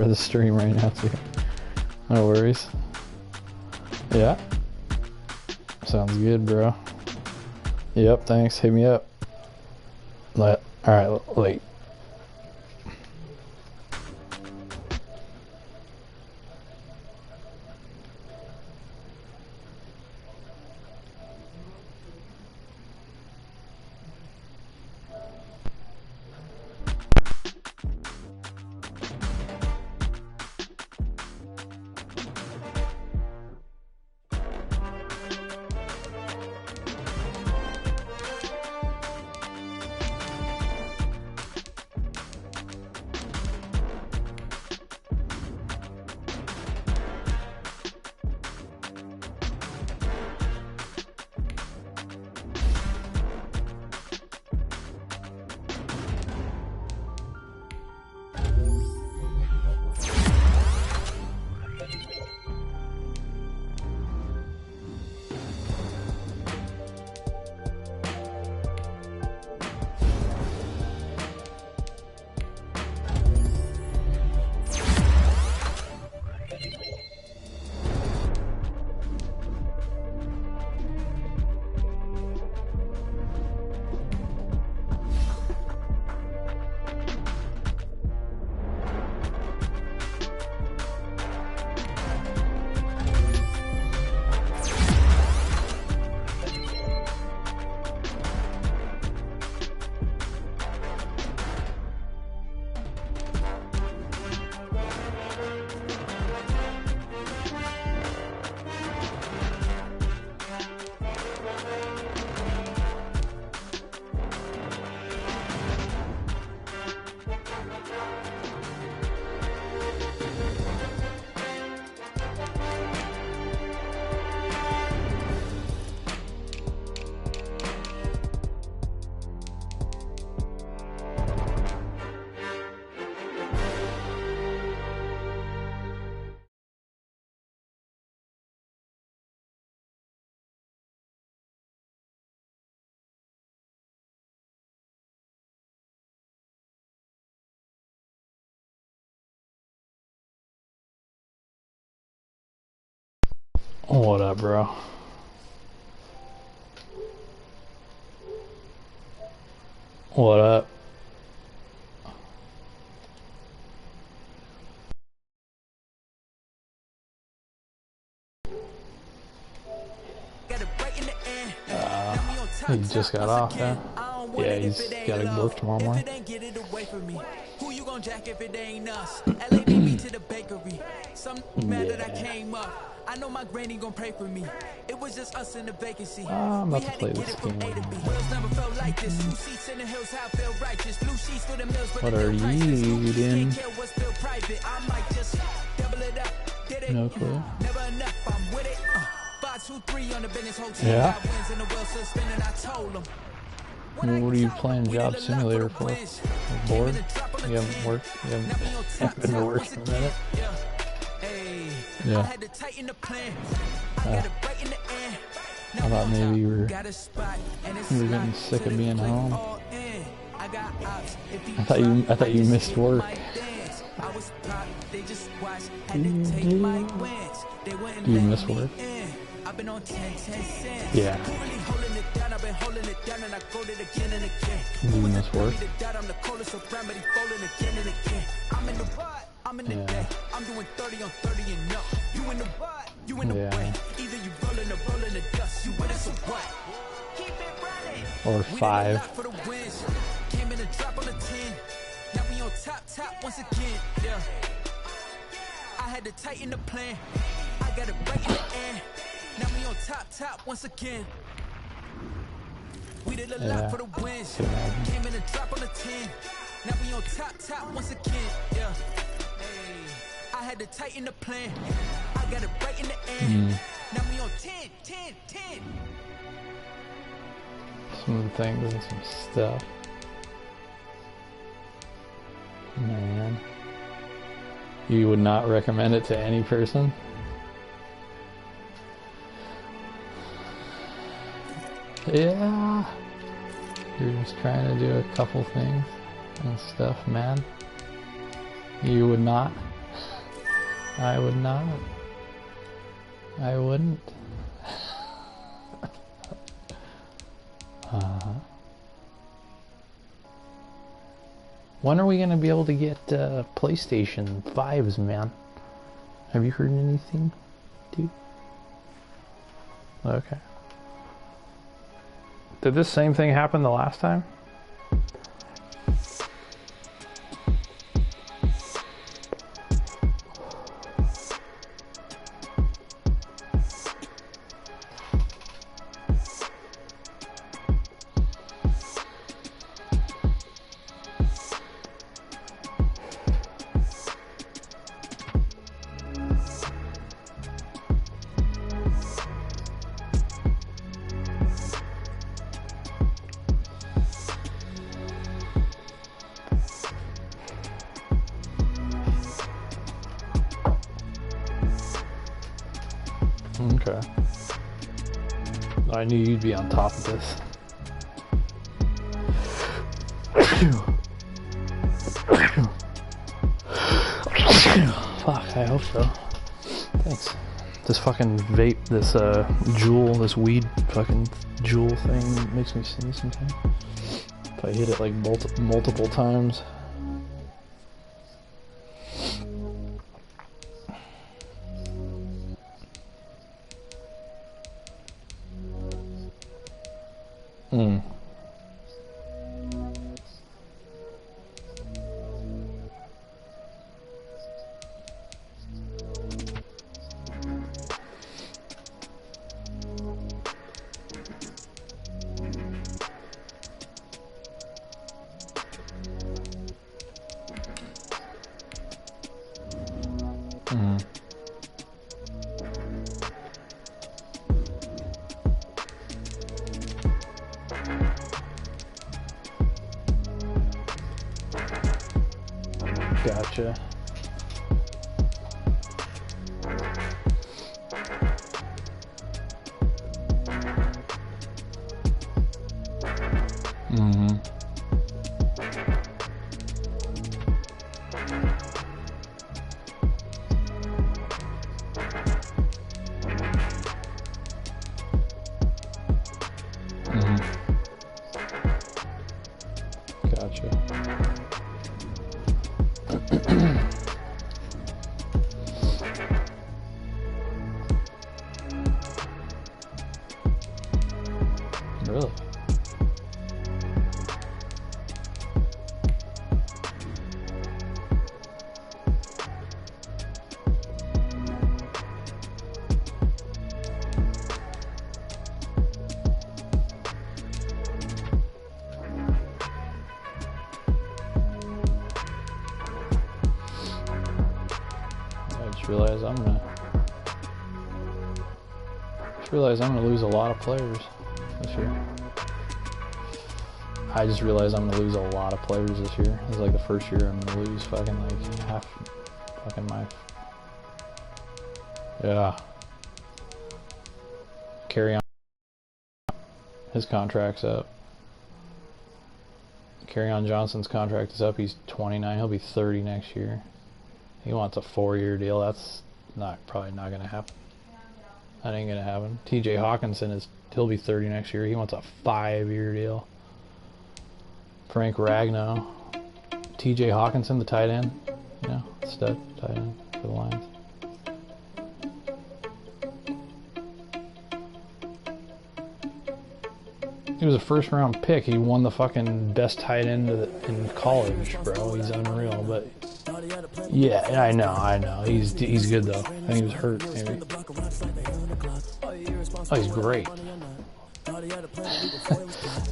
for the stream right now too. No worries. Yeah. Sounds good, bro. Yep, thanks. Hit me up. Alright, late. What up, bro? What up? He just got off, yeah? Yeah, he's gotta work tomorrow morning. Who you gonna jack if it ain't us? LA beat me to the bakery. Some mad that I came up. I know my granny gon' pray for me. It was just us in the vacancy. I'm about to play this game. What are you eating? No clue. Yeah. What are you playing Job Simulator for? Bored? You haven't worked? You haven't been to work in a minute? Yeah. I thought maybe you were getting sick of being home. I thought you missed work. Do you miss work? Yeah. Do you miss work? Yeah. I'm doing 30 on 30 and up. You in the butt, you in the way. Either you rolling or rolling the dust. You with us or what? Keep it running. Or 5. Came in a drop on a 10. Now we on top once again. Yeah. I had to tighten the plan. I got it right in the air. Now we on top once again. We did a lot for the wins. Came in a drop on a 10. Now we on top once again. Yeah. I had to tighten the plan. I got it right in the air. Now we on 10. Some things and some stuff. Man. You would not recommend it to any person? Yeah. You're just trying to do a couple things and stuff, man. You would not? I would not. I wouldn't. When are we gonna be able to get PlayStation 5s, man? Have you heard anything, dude? Okay. Did this same thing happen the last time? Okay. I knew you'd be on top of this. Fuck, I hope so. Thanks. This fucking vape, this Juul, this weed fucking Juul thing makes me sneeze sometimes. If I hit it like multiple times. Gotcha. Gotcha. Really? I just realized I'm gonna lose a lot of players this year. I just realized I'm gonna lose a lot of players this year. This is like the first year I'm gonna lose fucking like half fucking my. Yeah. Carry on. His contract's up. Carry on Johnson's contract is up. He's 29. He'll be 30 next year. He wants a 4-year deal. That's probably not gonna happen. That ain't gonna happen. TJ Hawkinson he'll be 30 next year. He wants a 5-year deal. Frank Ragnow. TJ Hawkinson, the tight end. Yeah, stud tight end for the Lions. He was a first-round pick. He won the fucking best tight end in college, bro. He's unreal, but yeah, I know. He's good though. I think he was hurt, maybe. Oh, he's great.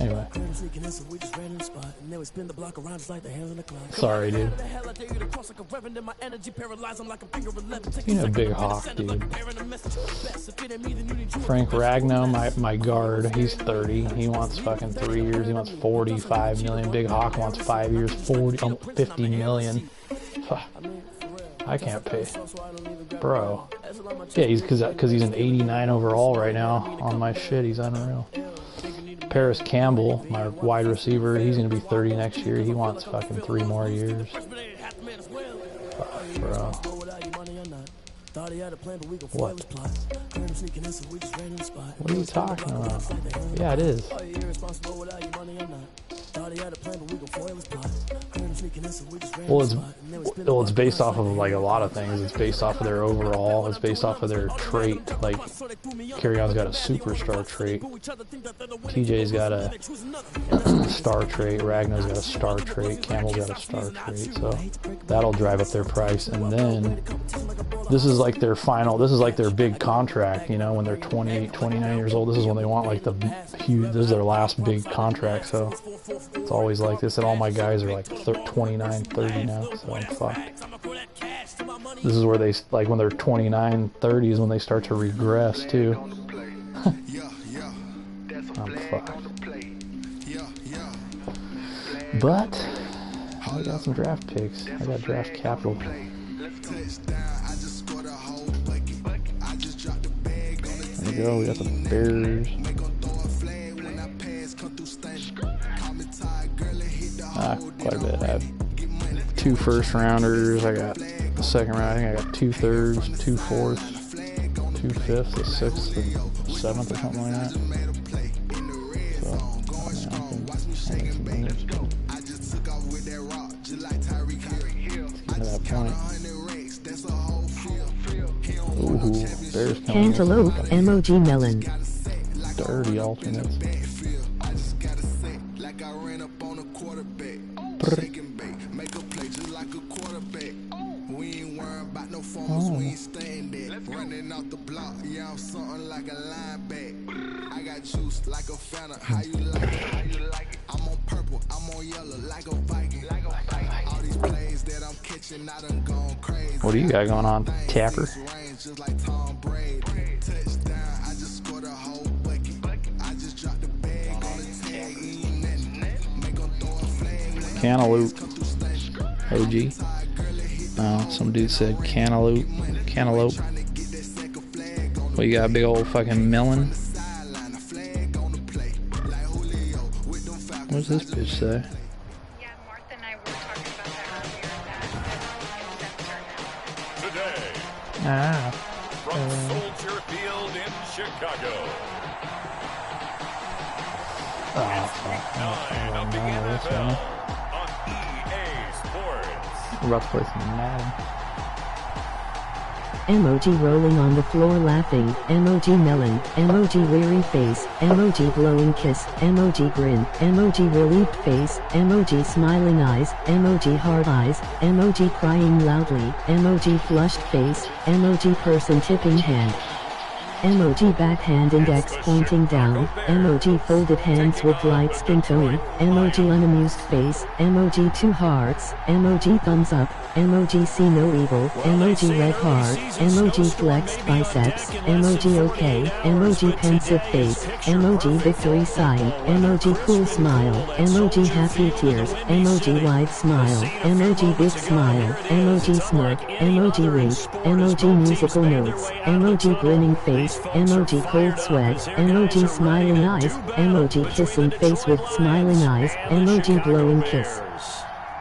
Anyway. Sorry, dude. You know Big Hawk, dude. Frank Ragnow, my guard, he's 30. He wants fucking 3 years. He wants 45 million. Big Hawk wants 5 years, 50 million. I can't pay. Bro. Yeah, he's because he's an 89 overall right now on my shit. He's unreal. Paris Campbell, my wide receiver, he's going to be 30 next year. He wants fucking 3 more years. Fuck, bro. What? What are you talking about? Yeah, it is. Well, it's based off of like a lot of things. It's based off of their overall. It's based off of their trait. Like, Carrion's got a superstar trait. TJ's got a star trait. Ragnar's got a star trait. Campbell's got a star trait. So that'll drive up their price. And then this is like their final. This is like their big contract. You know, when they're 28, 29 years old. This is when they want like the huge. This is their last big contract. So it's always like this. And all my guys are like 29, 30 now. So I'm fucked. This is where they, like, when they're 29, 30 is when they start to regress too. I'm fucked. But I got some draft picks. I got draft capital. There you go. We got the Bears. Quite a bit. I have 2 first rounders. I got the second round. I think I got 2 thirds, 2 fourths, 2 fifths, a 6th, a 7th, or something like that. So, I can make some moves. Let's get to that point. Ooh, Bears coming. Cantaloupe, emoji melon. Dirty alternates. Running out the block, yeah, I'm something like a lineback. I got juice like a Fanta, how you like it? I'm on purple, I'm on yellow, like a Viking. All these plays that I'm catching, I done gone crazy. What do you got going on, Tapper? Just like Tom Brady. Touchdown, I just scored a whole bucket. I just dropped the bag on the tag, make them throw a flag. Cantaloupe. OG. No, some dude said cantaloupe. Cantaloupe. Well, you got a big old fucking melon. What does this bitch say? Yeah, Martha and I were talking about that earlier. Today, from Soldier Field in Chicago. Of the NFL on EA Sports. We're about to play some Madden. Emoji rolling on the floor laughing, emoji melon, emoji weary face, emoji blowing kiss, emoji grin, emoji relieved face, emoji smiling eyes, emoji hard eyes, emoji crying loudly, emoji flushed face, emoji person tipping hand. Emoji backhand index pointing down, emoji folded hands with light skin tone, emoji unamused face, emoji 2 hearts, emoji thumbs up, emoji see no evil, emoji red heart, emoji flexed biceps, emoji okay, emoji pensive face, emoji victory sign, emoji cool smile, emoji happy tears, emoji wide smile, emoji big smile, emoji smirk, emoji wink, emoji musical notes, emoji grinning face, emoji cold sweat, emoji smiling eyes, emoji kissing face with smiling eyes, emoji blowing kiss.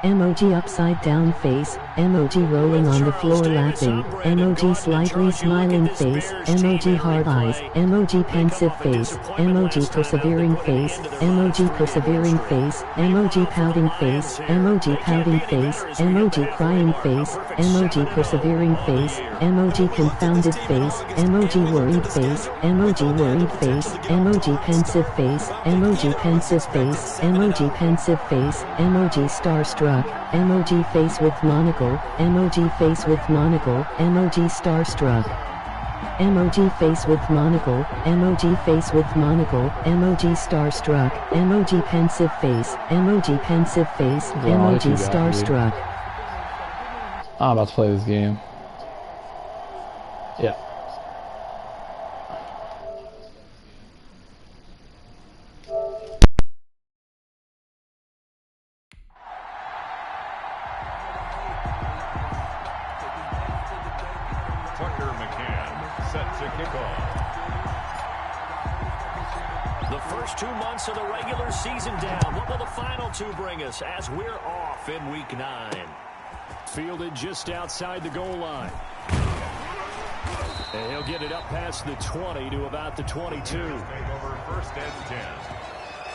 Emoji upside down face, emoji rolling on the floor laughing, emoji slightly smiling face, emoji hard eyes, emoji pensive face, emoji persevering face, emoji persevering face, emoji pouting face, emoji pouting face, emoji crying face, emoji persevering face, emoji confounded face, emoji worried face, emoji worried face, emoji pensive face, emoji pensive face, emoji pensive face, emoji starstruck, emoji face with monocle, emoji face with monocle, emoji starstruck. Emoji face with monocle, emoji face with monocle, emoji starstruck, emoji pensive face, emoji pensive face, emoji starstruck. I'm about to play this game. Yeah. The first 2 months of the regular season down. What will the final 2 bring us as we're off in week 9? Fielded just outside the goal line. And he'll get it up past the 20 to about the 22. Take over 1st and 10.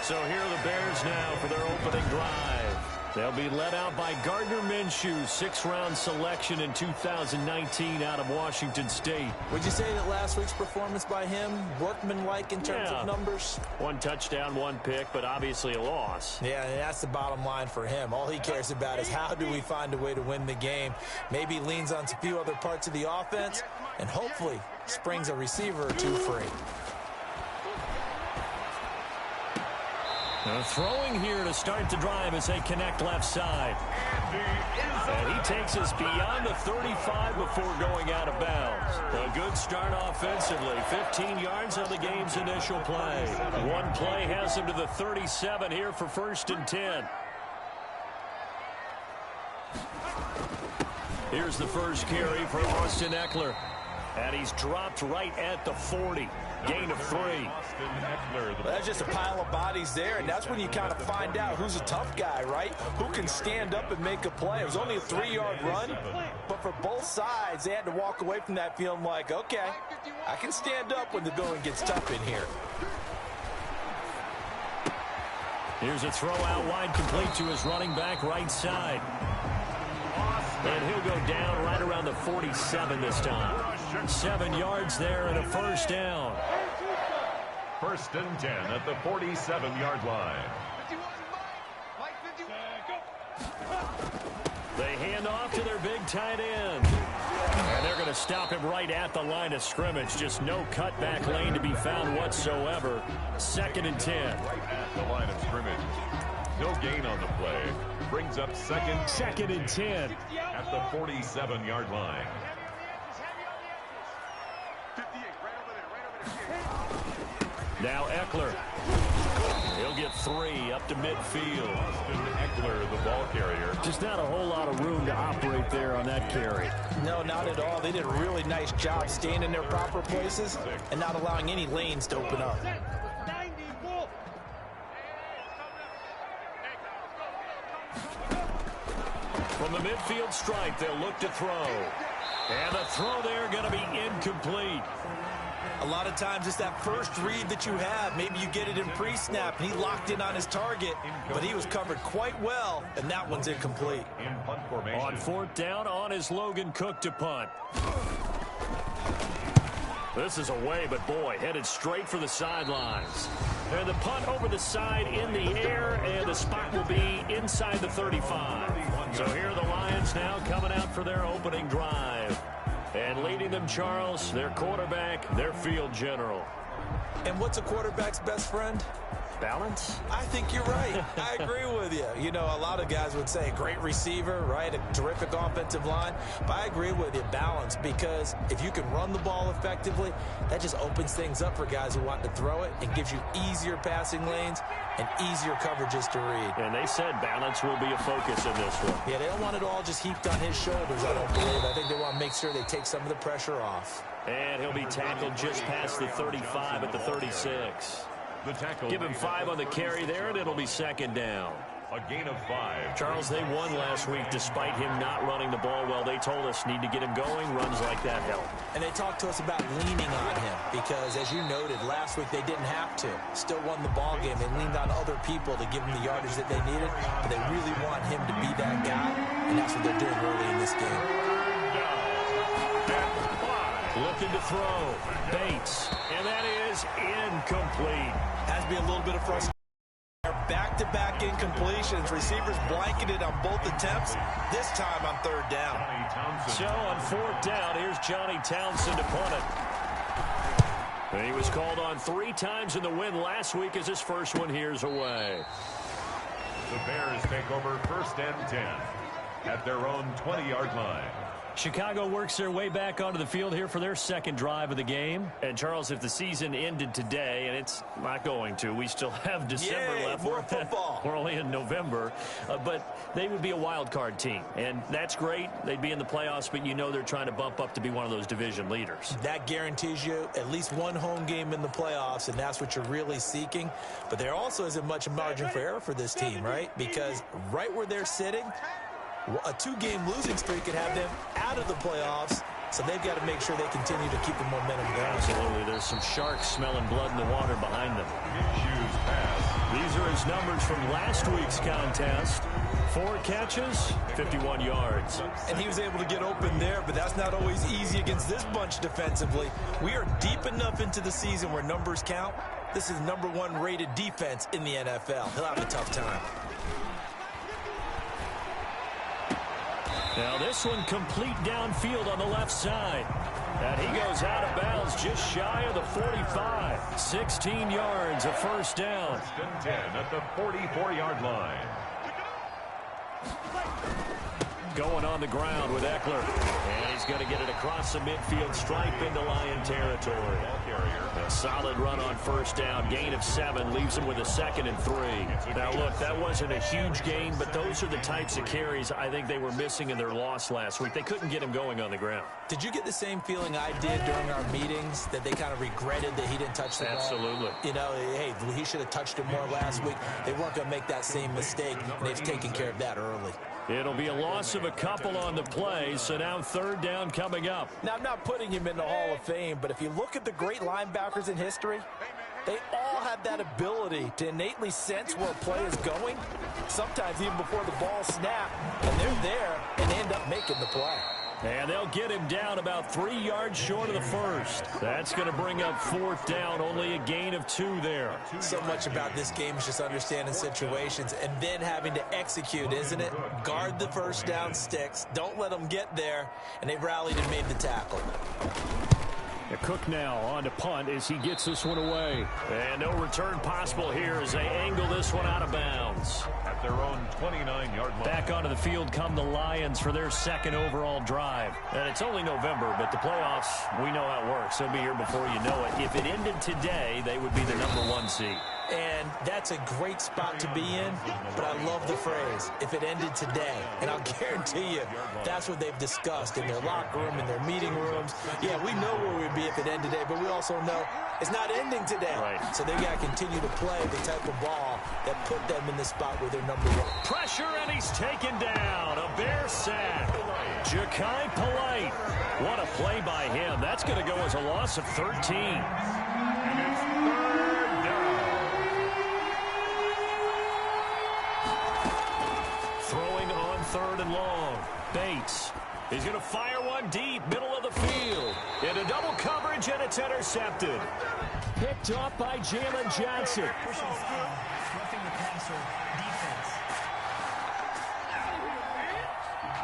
So here are the Bears now for their opening drive. They'll be led out by Gardner Minshew, 6th-round selection in 2019 out of Washington State. Would you say that last week's performance by him, workmanlike in terms of numbers? 1 touchdown, 1 pick, but obviously a loss. Yeah, and that's the bottom line for him. All he cares about is how do we find a way to win the game. Maybe leans on a few other parts of the offense, and hopefully springs a receiver or two free. Throwing here to start the drive as they connect left side. And he takes us beyond the 35 before going out of bounds. A good start offensively. 15 yards on the game's initial play. 1 play has him to the 37 here for 1st and 10. Here's the first carry for Austin Eckler. And he's dropped right at the 40. Gain of 3. That's just a pile of bodies there, and that's when you kind of find out who's a tough guy, right? Who can stand up and make a play. It was only a 3-yard run, but for both sides, they had to walk away from that feeling like, okay, I can stand up when the going gets tough in here. Here's a throw out wide, complete to his running back right side. And he'll go down right around the 47 this time. 7 yards there and a 1st down. 1st and 10 at the 47-yard line. They hand off to their big tight end. And they're going to stop him right at the line of scrimmage. Just no cutback lane to be found whatsoever. 2nd and 10. Right at the line of scrimmage. No gain on the play. Brings up 2nd and 10. at the 47-yard line. Now Eckler. He'll get 3 up to midfield. Austin Eckler, the ball carrier. Just not a whole lot of room to operate there on that carry. No, not at all. They did a really nice job staying in their proper places and not allowing any lanes to open up. From the midfield stripe, they'll look to throw. And the throw there going to be incomplete. A lot of times it's that first read that you have. Maybe you get it in pre-snap, and he locked in on his target, but he was covered quite well, and that one's incomplete. In punt formation. On 4th down, on is Logan Cook to punt. This is away, but boy, headed straight for the sidelines. And the punt over the side in the air, and the spot will be inside the 35. So here are the Lions now coming out for their opening drive. And leading them, Charles, their quarterback, their field general. And what's a quarterback's best friend? Balance? I think you're right. I agree with you. You know, a lot of guys would say great receiver, right? A terrific offensive line. But I agree with you, balance, because if you can run the ball effectively, that just opens things up for guys who want to throw it and gives you easier passing lanes and easier coverages to read. And they said balance will be a focus in this one. Yeah, they don't want it all just heaped on his shoulders, I don't believe. I think they want to make sure they take some of the pressure off. And he'll be tackled just past the 35 at the 36. The tackle. Give him 5 on the carry there, and it'll be 2nd down. A gain of 5. Charles, they won last week despite him not running the ball well. They told us need to get him going. Runs like that help. And they talked to us about leaning on him because, as you noted, last week they didn't have to. Still won the ball game. They leaned on other people to give them the yardage that they needed. But they really want him to be that guy, and that's what they're doing early in this game. Looking to throw. Bates. And that is incomplete. Has to be a little bit of frustration. Back-to-back incompletions. Receivers blanketed on both attempts. This time on 3rd down. So on 4th down, here's Johnny Townsend to punt it. And he was called on 3 times in the win last week as his first one here's away. The Bears take over 1st and 10 at their own 20-yard line. Chicago works their way back onto the field here for their 2nd drive of the game. And, Charles, if the season ended today, and it's not going to, we still have December left. More football. We're only in November. But they would be a wild card team. And that's great. They'd be in the playoffs, but you know they're trying to bump up to be one of those division leaders. That guarantees you at least one home game in the playoffs, and that's what you're really seeking. But there also isn't much margin for error for this team, right? Because right where they're sitting, a 2-game losing streak could have them out of the playoffs So they've got to make sure they continue to keep the momentum going. Absolutely. There's some sharks smelling blood in the water behind them. These are his numbers from last week's contest. 4 catches, 51 yards. And he was able to get open there, but that's not always easy against this bunch defensively. We are deep enough into the season where numbers count. This is #1 rated defense in the NFL. He'll have a tough time. Now this one complete downfield on the left side. And he goes out of bounds just shy of the 45. 16 yards, a first down. 10 at the 44-yard line. Going on the ground with Eckler. And he's going to get it across the midfield stripe into Lion territory. A solid run on first down. Gain of 7 leaves him with a 2nd and 3. Now, look, that wasn't a huge gain, but those are the types of carries I think they were missing in their loss last week. They couldn't get him going on the ground. Did you get the same feeling I did during our meetings, that they kind of regretted that he didn't touch the ball? Absolutely. You know, hey, he should have touched it more last week. They weren't going to make that same mistake, and they've taken care of that early. It'll be a loss of a couple on the play, so now 3rd down coming up. Now, I'm not putting him in the Hall of Fame, but if you look at the great linebackers in history, they all have that ability to innately sense where a play is going, sometimes even before the ball snaps, and they're there and end up making the play. And they'll get him down about 3 yards short of the first. That's going to bring up 4th down, only a gain of 2 there. So much about this game is just understanding situations and then having to execute, isn't it? Guard the first down sticks. Don't let them get there. And they've rallied and made the tackle. Cook now on to punt as he gets this one away. And no return possible here as they angle this one out of bounds. At their own 29-yard line. Back onto the field come the Lions for their 2nd overall drive. And it's only November, but the playoffs, we know how it works. They'll be here before you know it. If it ended today, they would be the #1 seed. And that's a great spot to be in, but I love the phrase, if it ended today. And I'll guarantee you, that's what they've discussed in their locker room, in their meeting rooms. Yeah, we know where we'd be if it ended today, but we also know it's not ending today. Right. So they've got to continue to play the type of ball that put them in the spot where they're #1. Pressure, and he's taken down. A Bear sack. Ja'Kai Polite. What a play by him. That's going to go as a loss of 13. Throwing on 3rd and long. Bates. He's going to fire one deep, middle of the field. Into double coverage, and it's intercepted. Picked off by Jalen Johnson.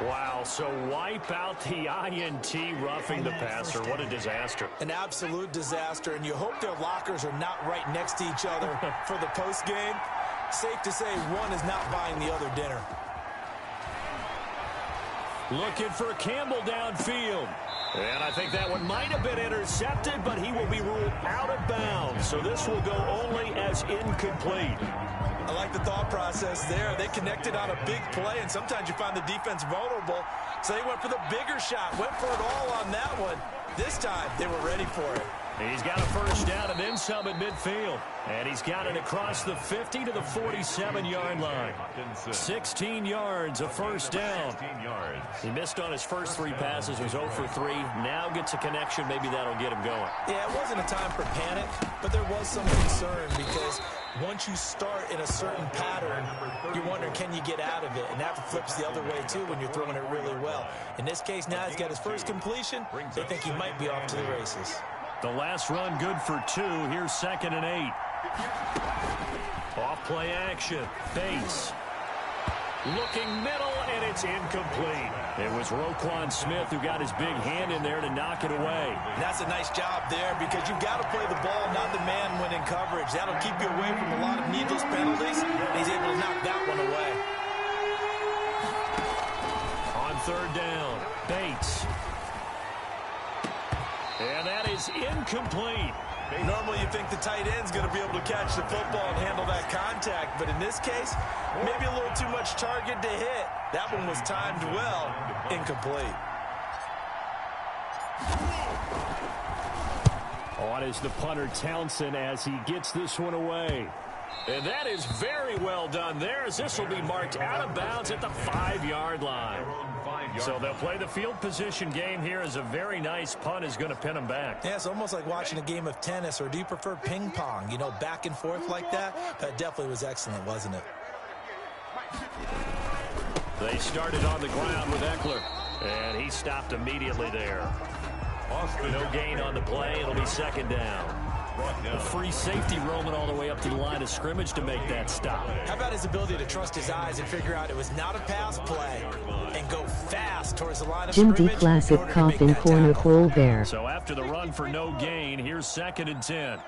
Wow, so wipe out the INT, roughing the passer. What a disaster. An absolute disaster, and you hope their lockers are not right next to each other for the postgame. Safe to say one is not buying the other dinner. Looking for Campbell downfield. And I think that one might have been intercepted, but he will be ruled out of bounds. So this will go only as incomplete. I like the thought process there. They connected on a big play, and sometimes you find the defense vulnerable. So they went for the bigger shot, went for it all on that one. This time, they were ready for it. He's got a first down and then some at midfield. And he's got it across the 50 to the 47-yard line. 16 yards, a first down. He missed on his first 3 passes, was 0 for 3. Now gets a connection. Maybe that'll get him going. Yeah, it wasn't a time for panic, but there was some concern because once you start in a certain pattern, you're wondering, can you get out of it? And that flips the other way, too, when you're throwing it really well. In this case, now he's got his first completion. They think he might be off to the races. The last run good for 2. Here's 2nd and 8. Off play action. Bates. Looking middle, and it's incomplete. It was Roquan Smith who got his big hand in there to knock it away. And that's a nice job there because you've got to play the ball, not the man when in coverage. That'll keep you away from a lot of needless penalties, and he's able to knock that one away. On 3rd down, Bates. And that is incomplete. Normally you think the tight end's going to be able to catch the football and handle that contact, but in this case, maybe a little too much target to hit. That one was timed well, incomplete. On is the punter Townsend as he gets this one away. And that is very well done there, as this will be marked out of bounds at the 5-yard line. So they'll play the field position game here, as a very nice punt is going to pin them back. Yeah, it's almost like watching a game of tennis, or do you prefer ping pong? You know, back and forth like that? That definitely was excellent, wasn't it? They started on the ground with Eckler, and he stopped immediately there. No gain on the play. It'll be second down. A free safety roaming all the way up to the line of scrimmage to make that stop. How about his ability to trust his eyes and figure out it was not a pass play and go fast towards the line of Jim scrimmage? D. Classic coffin corner hole there. So after the run for no gain, here's 2nd and 10.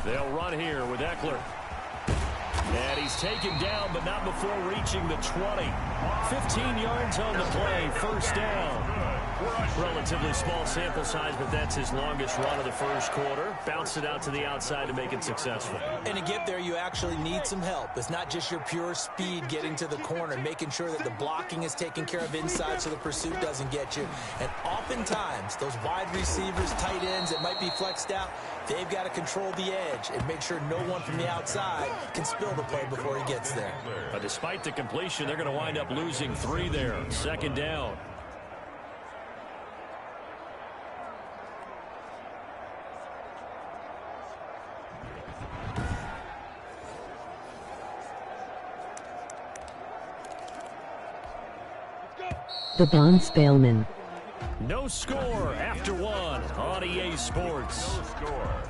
They'll run here with Eckler. And he's taken down, but not before reaching the 20. 15 yards on the play, first down. Relatively small sample size, but that's his longest run of the first quarter. Bounced it out to the outside to make it successful. And to get there, you actually need some help. It's not just your pure speed getting to the corner, making sure that the blocking is taken care of inside so the pursuit doesn't get you. And oftentimes, those wide receivers, tight ends that might be flexed out, they've got to control the edge and make sure no one from the outside can spill the play before he gets there. But despite the completion, they're going to wind up losing 3 there. Second down. The Bon Spellman. No score after 1 on EA Sports. No score.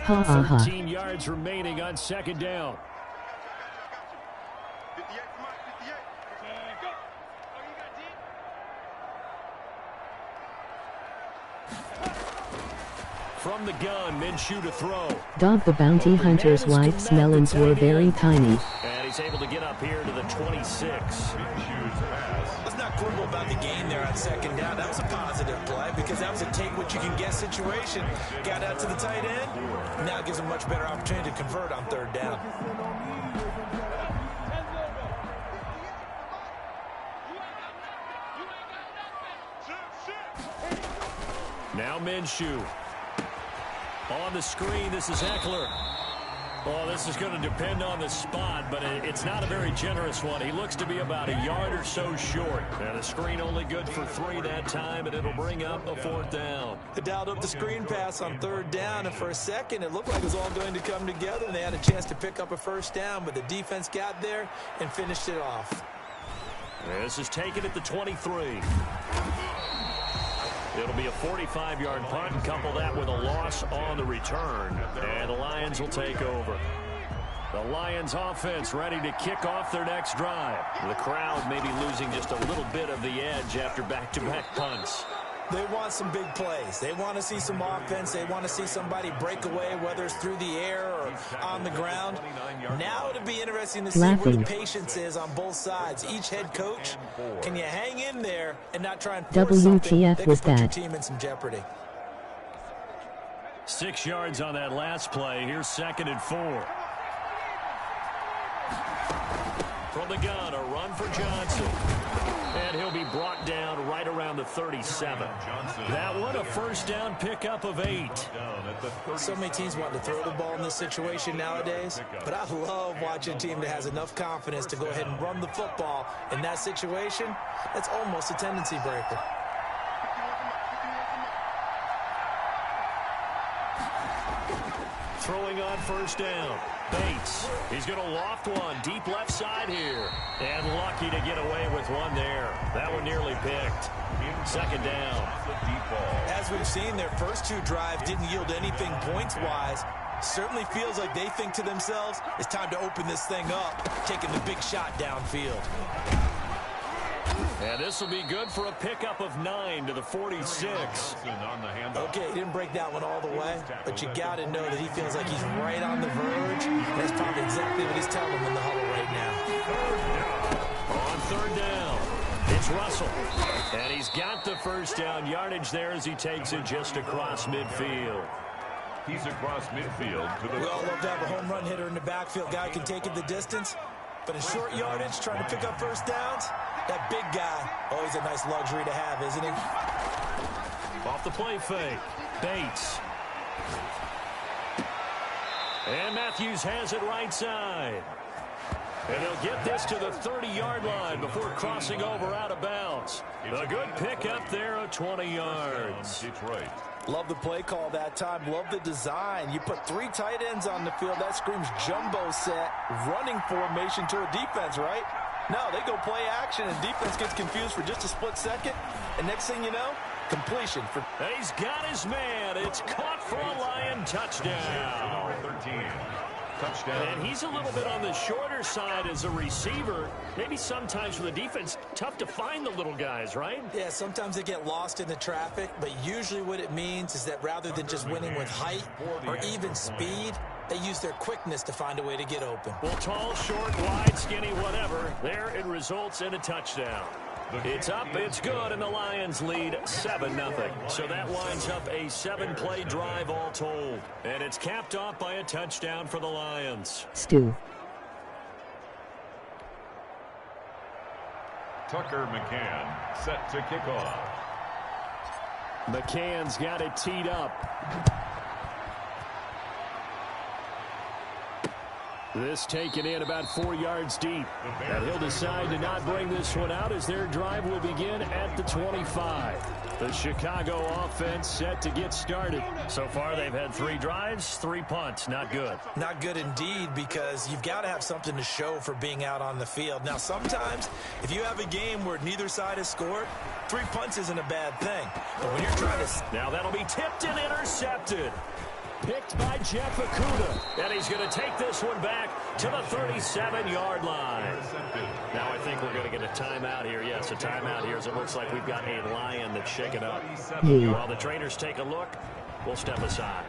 Ha ha ha. 13 yards remaining on second down. From the gun, Minshew to throw. Dog the bounty hunter's wife's melons were very tiny. And he's able to get up here to the 26. Let's not quibble about the gain there on second down. That was a positive play because that was a take-what-you-can-get situation. Got out to the tight end. Now it gives him much better opportunity to convert on third down. Now Minshew. On the screen, this is Eckler. Oh, this is going to depend on the spot, but it's not a very generous one. He looks to be about a yard or so short. And the screen only good for 3 that time, and it'll bring up a 4th down. They dialed up the screen pass on third down, and for a second, it looked like it was all going to come together, and they had a chance to pick up a first down, but the defense got there and finished it off. This is taken at the 23. It'll be a 45-yard punt, and couple that with a loss on the return. And the Lions will take over. The Lions offense ready to kick off their next drive. The crowd may be losing just a little bit of the edge after back-to-back punts. They want some big plays. They want to see some offense. They want to see somebody break away, whether it's through the air or on the ground. Now it'll be interesting to see where the patience is on both sides. Each head coach, can you hang in there and not try and force something that can put your team in some jeopardy? 6 yards on that last play. Here's 2nd and 4. From the gun, a run for Johnson. And he'll be brought down right around the 37. That one, a first down pickup of 8. So many teams want to throw the ball in this situation nowadays, but I love watching a team that has enough confidence to go ahead and run the football in that situation. That's almost a tendency breaker. Throwing on first down. Bates. He's going to loft one deep left side here. And lucky to get away with one there. That one nearly picked. Second down. As we've seen, their first 2 drives didn't yield anything points-wise. Certainly feels like they think to themselves, it's time to open this thing up, taking the big shot downfield. And this will be good for a pickup of 9 to the 46. Okay, he didn't break that one all the way, but you got to know that he feels like he's right on the verge. That's probably exactly what he's telling them in the huddle right now. On third down, it's Russell. And he's got the first down yardage there as he takes it just across midfield. He's across midfield to the... We all love to have a home run hitter in the backfield. Guy can take it the distance. But in short yardage, trying to pick up first downs, that big guy, always a nice luxury to have, isn't he? Off the play fake. Bates. And Matthews has it right side. And they'll get this to the 30-yard line before crossing over out of bounds. A good pickup there of 20 yards. Detroit. Love the play call that time. Love the design. You put 3 tight ends on the field. That screams jumbo set, running formation to a defense, right? No, they go play action, and defense gets confused for just a split second. And next thing you know, completion. He's got his man. It's caught for a Lion touchdown. Number 13. Touchdown. And he's a little bit on the shorter side as a receiver. Maybe sometimes for the defense, tough to find the little guys, right? Yeah, sometimes they get lost in the traffic, but usually what it means is that rather than just winning with height or even speed, they use their quickness to find a way to get open. Well, tall, short, wide, skinny, whatever. There it results in a touchdown. It's up, it's good, and the Lions lead 7-0. So that winds up a 7-play drive all told. And it's capped off by a touchdown for the Lions. Stu. Tucker McCann set to kick off. McCann's got it teed up. This taken in about 4 yards deep. And he'll decide to not bring this one out as their drive will begin at the 25. The Chicago offense set to get started. So far they've had 3 drives, 3 punts. Not good. Not good indeed, because you've got to have something to show for being out on the field. Now sometimes if you have a game where neither side has scored, 3 punts isn't a bad thing. But when you're trying to... Now that'll be tipped and intercepted. Picked by Jeff Okudah. And he's going to take this one back to the 37-yard line. Now I think we're going to get a timeout here. Yes, a timeout here as it looks like we've got a Lion that's shaken up. While the trainers take a look, we'll step aside.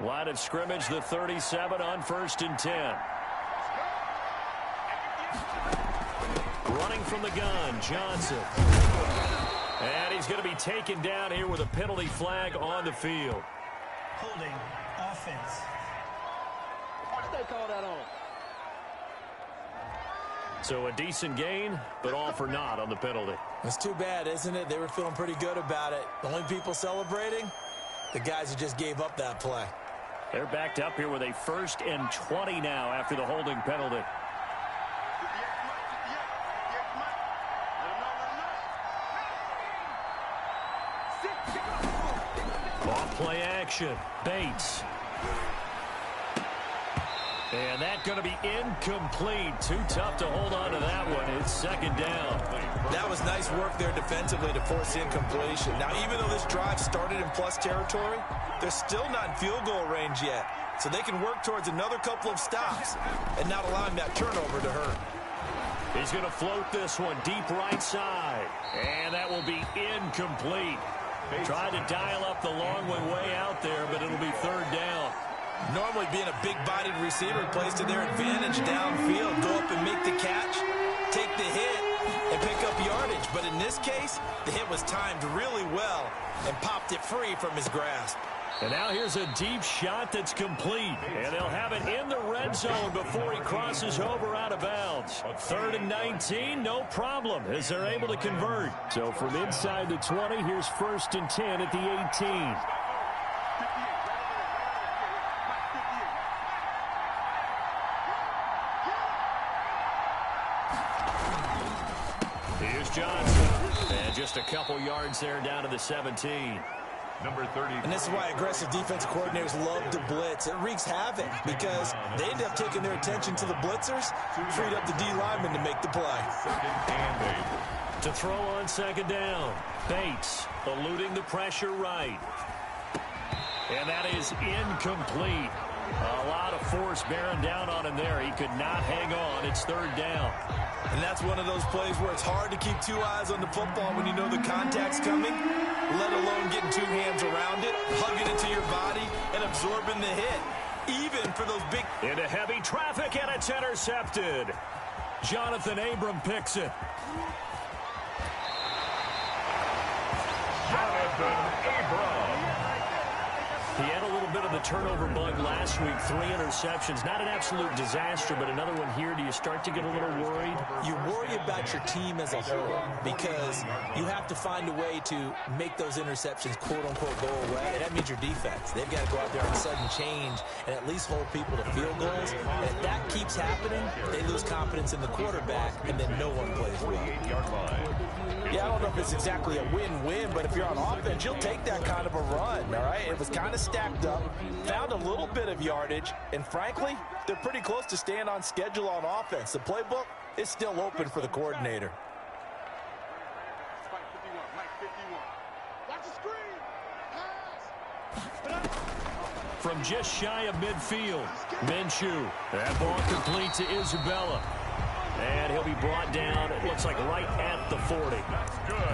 Line of scrimmage, the 37 on 1st and 10. Running from the gun, Johnson. And he's going to be taken down here with a penalty flag on the field. Holding offense. What did they call that on? So a decent gain, but all for naught on the penalty. It's too bad, isn't it? They were feeling pretty good about it. The only people celebrating, the guys who just gave up that play. They're backed up here with a 1st and 20 now after the holding penalty. Off play action. Bates. And that's going to be incomplete. Too tough to hold on to that one. It's 2nd down. That was nice work there defensively to force incompletion. Now, even though this drive started in plus territory, they're still not in field goal range yet. So they can work towards another couple of stops and not allowing that turnover to hurt. He's going to float this one deep right side. And that will be incomplete. Tried to dial up the long way out there, but it'll be 3rd down. Normally being a big-bodied receiver plays to their advantage downfield. Go up and make the catch, take the hit, and pick up yardage. But in this case, the hit was timed really well and popped it free from his grasp. And now here's a deep shot that's complete. And they'll have it in the red zone before he crosses over out of bounds. 3rd and 19, no problem, as they're able to convert. So from inside the 20, here's 1st and 10 at the 18. Here's Johnson. And just a couple yards there down to the 17. Number 30. And this is why aggressive defensive coordinators love to blitz. It wreaks havoc because they end up taking their attention to the blitzers, freed up the D lineman to make the play. 2nd and 8. To throw on 2nd down. Bates eluding the pressure right. And that is incomplete. A lot of force bearing down on him there. He could not hang on. It's 3rd down. And that's one of those plays where it's hard to keep 2 eyes on the football when you know the contact's coming, let alone getting 2 hands around it, hugging it to your body, and absorbing the hit. even for those big... Into heavy traffic, and it's intercepted. Jonathan Abram picks it. Jonathan Abram. He had a little bit of the turnover bug last week, 3 interceptions. Not an absolute disaster, but another one here. Do you start to get a little worried? You worry about your team as a whole because you have to find a way to make those interceptions, quote-unquote, go away. And that means your defense. They've got to go out there and sudden change and at least hold people to field goals. And if that keeps happening, they lose confidence in the quarterback, and then no one plays well. Yeah, I don't know if it's exactly a win-win, but if you're on offense, you'll take that kind of a run, all right? It was kind of stacked up, found a little bit of yardage, and frankly, they're pretty close to staying on schedule on offense. The playbook is still open for the coordinator. From just shy of midfield, Minshew. That ball complete to Isabella. And he'll be brought down, it looks like right at the 40.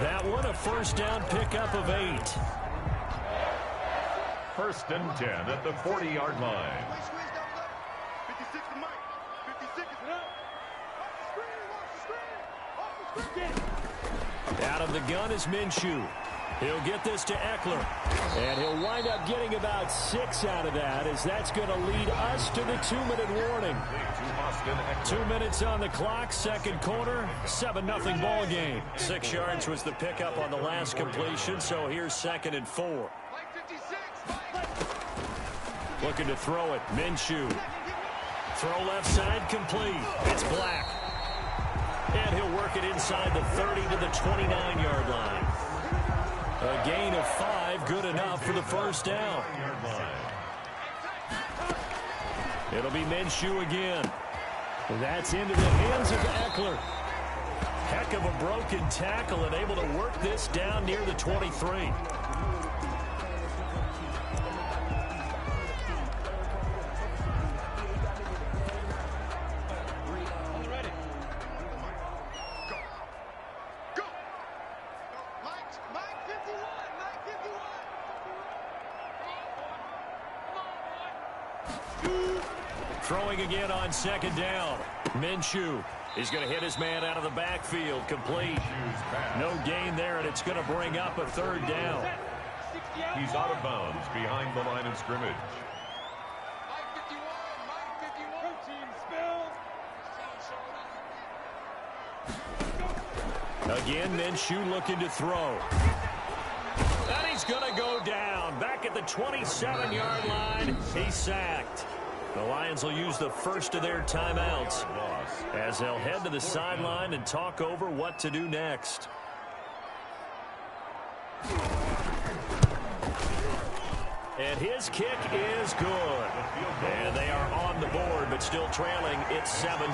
That one, a first down pickup of 8. 1st and 10 at the 40-yard line. Out of the gun is Minshew. He'll get this to Eckler. And he'll wind up getting about 6 out of that, as that's going to lead us to the 2-minute warning. 2 minutes on the clock, second quarter, 7-0 ball game. 6 yards was the pickup on the last completion, so here's 2nd and 4. Looking to throw it, Minshew. Throw left side, complete. It's Black. And he'll work it inside the 30 to the 29-yard line. A gain of 5, good enough for the first down. It'll be Minshew again. That's into the hands of Eckler. Heck of a broken tackle and able to work this down near the 23. Throwing again on 2nd down. Minshew is going to hit his man out of the backfield. Complete. No gain there, and it's going to bring up a 3rd down. He's out of bounds behind the line of scrimmage. Again, Minshew looking to throw. And he's going to go down. Back at the 27-yard line, he's sacked. The Lions will use the first of their timeouts as they'll head to the sideline and talk over what to do next. And his kick is good. And they are on the board, but still trailing. It's 7-3.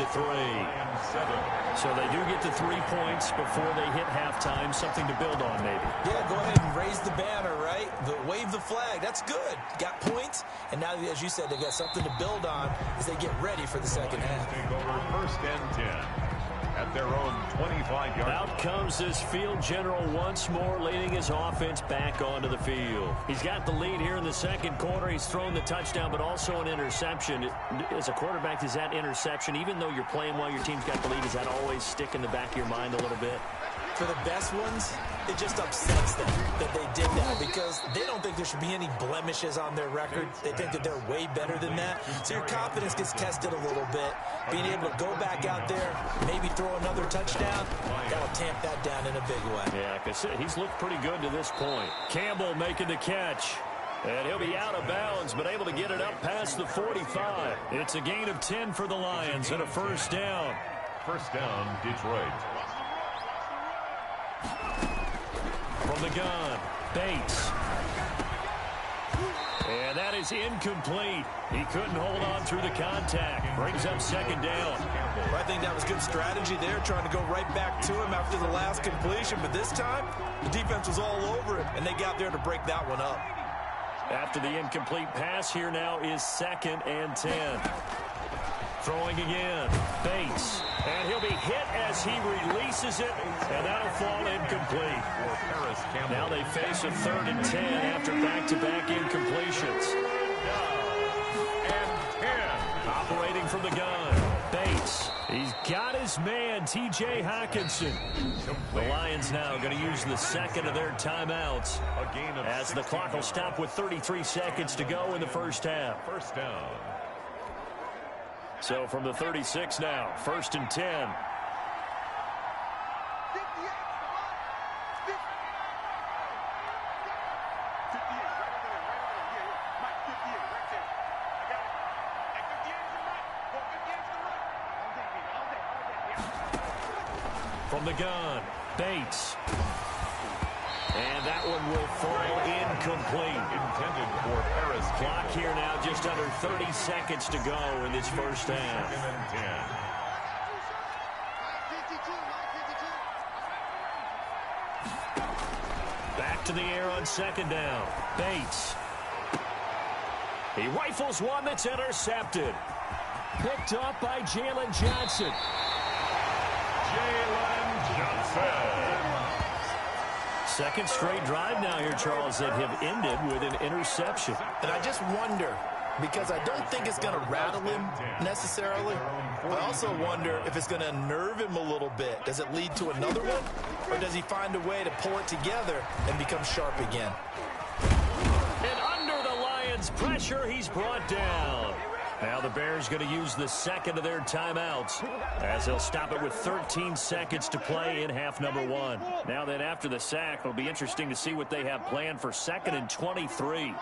So they do get the 3 points before they hit halftime. Something to build on, maybe. Yeah, go ahead and raise the banner, right? Wave the flag. That's good. Got points. And now, as you said, they've got something to build on as they get ready for the second half. Take over 1st and 10. At their own 25-yard. Out comes this field general once more, leading his offense back onto the field. He's got the lead here in the second quarter. He's thrown the touchdown, but also an interception. As a quarterback, does that interception, even though you're playing while your team's got the lead, does that always stick in the back of your mind a little bit? For the best ones, it just upsets them that they did that because they don't think there should be any blemishes on their record. They think that they're way better than that. So your confidence gets tested a little bit. Being able to go back out there, maybe throw another touchdown, that'll tamp that down in a big way. Yeah, because he's looked pretty good to this point. Campbell making the catch. And he'll be out of bounds, but able to get it up past the 45. It's a gain of 10 for the Lions and a first down. First down, Detroit. From the gun, Bates. And that is incomplete. He couldn't hold on through the contact. Brings up second down. Well, I think that was good strategy there, trying to go right back to him after the last completion. But this time, the defense was all over him, and they got there to break that one up. After the incomplete pass, here now is 2nd and 10. Throwing again, Bates. And he'll be hit as he releases it, and that'll fall incomplete. Now they face a 3rd and 10 after back-to-back incompletions. And T.J. Hawkinson. The Lions now going to use the second of their timeouts as the clock will stop with 33 seconds to go in the first half. First down. So from the 36 now, 1st and 10. From the gun, Bates. And that one will fall incomplete. Intended for Paris. Clock here now, just under 30 seconds to go in this first half. 2nd and 10. Back to the air on 2nd down. Bates. He rifles one that's intercepted. Picked up by Jalen Johnson. Jalen Johnson. Second straight drive now here, Charles, that have ended with an interception. And I just wonder, because I don't think it's going to rattle him necessarily. I also wonder if it's going to unnerve him a little bit. Does it lead to another one? Or does he find a way to pull it together and become sharp again? And under the Lions' pressure, he's brought down. Now the Bears going to use the second of their timeouts as they'll stop it with 13 seconds to play in half number 1. Now then after the sack, it'll be interesting to see what they have planned for 2nd and 23.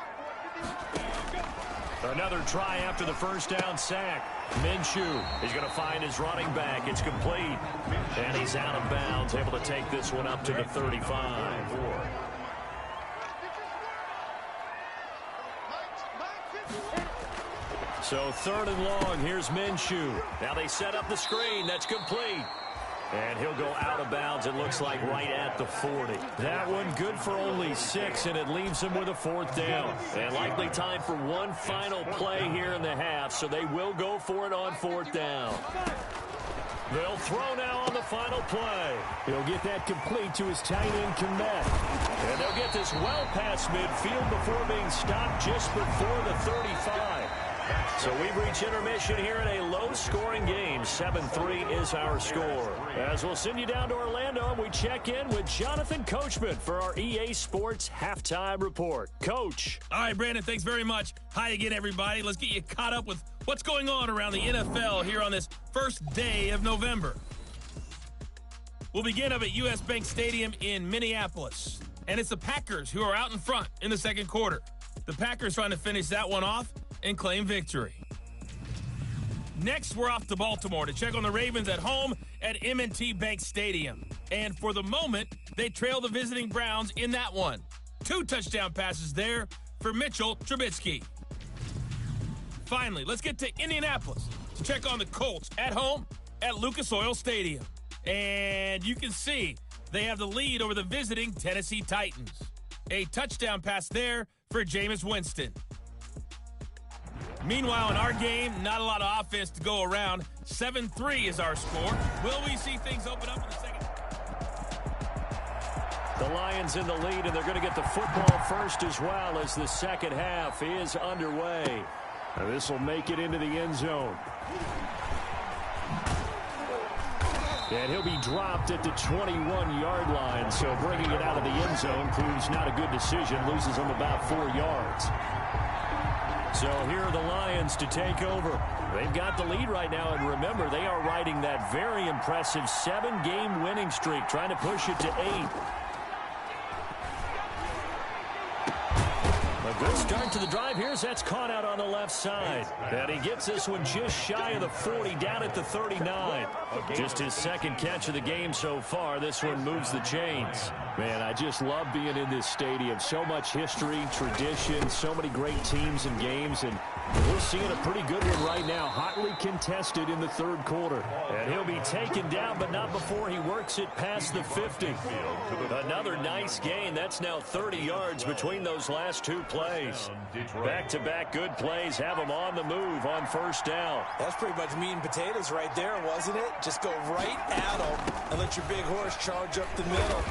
Another try after the first down sack. Minshew is going to find his running back. It's complete. And he's out of bounds, able to take this one up to the 35. So 3rd and long, here's Minshew. Now they set up the screen. That's complete. And he'll go out of bounds, it looks like, right at the 40. That one good for only 6, and it leaves him with a 4th down. And likely time for one final play here in the half, so they will go for it on 4th down. They'll throw now on the final play. He'll get that complete to his tight end, Komet. And they'll get this well past midfield before being stopped just before the 35. So we've reached intermission here in a low-scoring game. 7-3 is our score. As we'll send you down to Orlando, and we check in with Jonathan Coachman for our EA Sports Halftime Report. Coach. All right, Brandon, thanks very much. Hi again, everybody. Let's get you caught up with what's going on around the NFL here on this first day of November. We'll begin up at U.S. Bank Stadium in Minneapolis. And it's the Packers who are out in front in the second quarter. The Packers trying to finish that one off and claim victory. Next, we're off to Baltimore to check on the Ravens at home at M&T Bank Stadium. And for the moment, they trail the visiting Browns in that one. 2 touchdown passes there for Mitchell Trubisky. Finally, let's get to Indianapolis to check on the Colts at home at Lucas Oil Stadium. And you can see they have the lead over the visiting Tennessee Titans. A touchdown pass there for Jameis Winston. Meanwhile, in our game, not a lot of offense to go around. 7-3 is our score. Will we see things open up in the second? The Lions in the lead, and they're going to get the football first as well as the second half is underway. This will make it into the end zone. And he'll be dropped at the 21-yard line, so bringing it out of the end zone proves not a good decision, loses him about 4 yards. So here are the Lions to take over. They've got the lead right now, and remember, they are riding that very impressive 7-game winning streak, trying to push it to 8. A good start to the drive. Here's that's caught out on the left side. And he gets this one just shy of the 40, down at the 39. Just his second catch of the game so far. This one moves the chains. Man, I just love being in this stadium. So much history, tradition, so many great teams and games, and we're seeing a pretty good one right now, hotly contested in the third quarter. And he'll be taken down, but not before he works it past the 50. Another nice gain. That's now 30 yards between those last 2 plays. place. Back-to-back good plays have them on the move on first down. That's pretty much meat and potatoes right there, wasn't it? Just go right at them and let your big horse charge up the middle.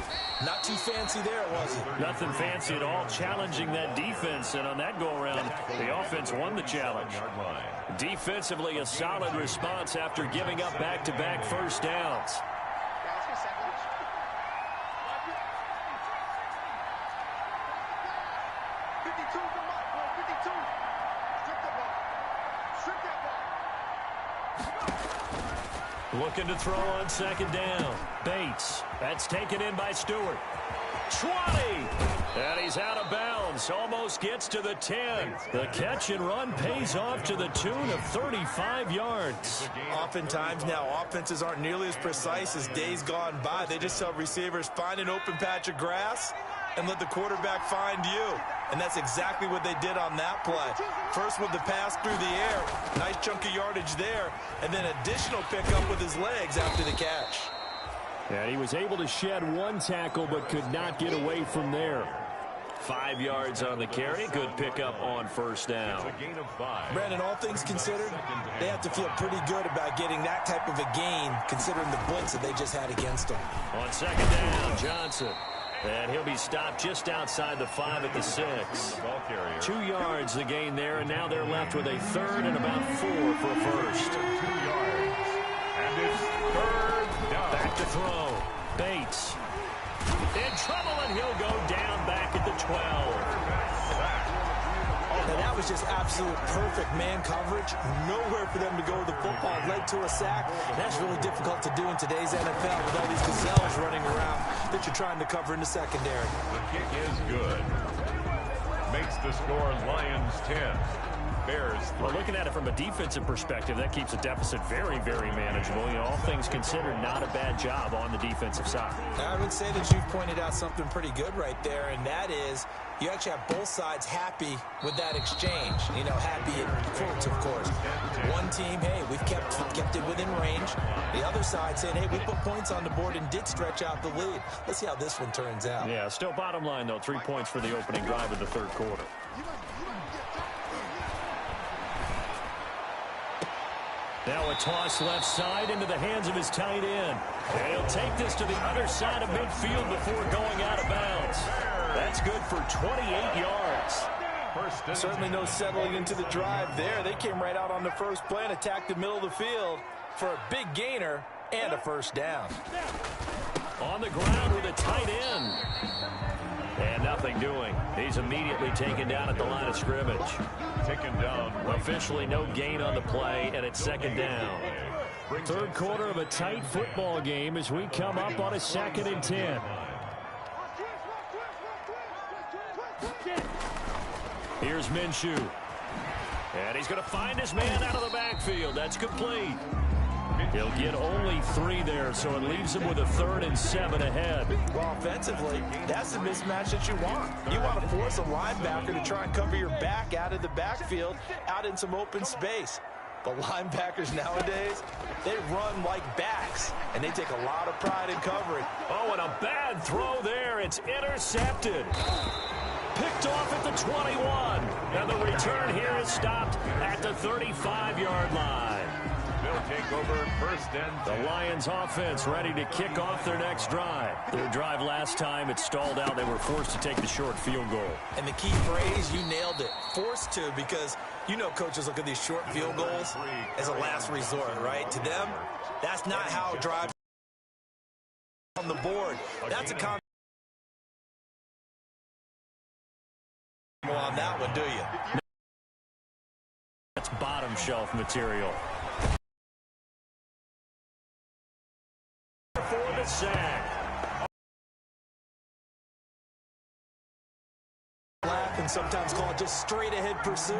Not too fancy there, was it? Nothing fancy at all, challenging that defense. And on that go-around, the offense won the challenge. Defensively, a solid response after giving up back-to-back first downs. Looking to throw on second down. Bates. That's taken in by Stewart. 20. And he's out of bounds. Almost gets to the 10. The catch and run pays off to the tune of 35 yards. Oftentimes now, offenses aren't nearly as precise as days gone by. They just tell receivers, find an open patch of grass and let the quarterback find you. And that's exactly what they did on that play. First with the pass through the air. Nice chunk of yardage there. And then additional pickup with his legs after the catch. And he was able to shed one tackle but could not get away from there. 5 yards on the carry. Good pickup on first down. Brandon, all things considered, they have to feel pretty good about getting that type of a gain considering the blitz that they just had against them. On second down, Johnson. And he'll be stopped just outside the 5 at the 6. 2 yards the gain there, and now they're left with a third and about 4 for a first. 2 yards. And it's third down. Back to throw. Bates. In trouble, and he'll go down back at the 12. Now that was just absolute perfect man coverage. Nowhere for them to go with the football. Led to a sack. That's really difficult to do in today's NFL with all these gazelles running around that you're trying to cover in the secondary. The kick is good. Makes the score Lions 10. Bears 3. Well, looking at it from a defensive perspective, that keeps the deficit very, very manageable. You know, all things considered, not a bad job on the defensive side. I would say that you've pointed out something pretty good right there, and that is you actually have both sides happy with that exchange. You know, happy in quotes, of course. One team, hey, we've kept it within range. The other side saying, hey, we put points on the board and did stretch out the lead. Let's see how this one turns out. Yeah, still bottom line, though, 3 points for the opening drive of the third quarter. Now a toss left side into the hands of his tight end. And he'll take this to the other side of midfield before going out of bounds. That's good for 28 yards. Certainly no settling into the drive there. They came right out on the first play and attacked the middle of the field for a big gainer and a first down. On the ground with a tight end. And nothing doing. He's immediately taken down at the line of scrimmage. Taken down. Officially no gain on the play, and it's second down. Third quarter of a tight football game as we come up on a 2nd and 10. Here's Minshew. And he's going to find his man out of the backfield. That's complete. He'll get only 3 there, so it leaves him with a 3rd and 7 ahead. Well, offensively, that's the mismatch that you want. You want to force a linebacker to try and cover your back out of the backfield, out in some open space. But linebackers nowadays, they run like backs, and they take a lot of pride in covering. Oh, and a bad throw there. It's intercepted. Picked off at the 21. And the return here is stopped at the 35-yard line. They'll take over first and 10. The Lions offense ready to kick off their next drive. Their drive last time, it stalled out. They were forced to take the short field goal. And the key phrase, you nailed it. Forced to, because you know coaches look at these short field goals as a last resort, right? To them, that's not how drives on the board. That's a con on that one, do you? That's bottom shelf material. For the sack. Laugh and sometimes call it just straight ahead pursuit.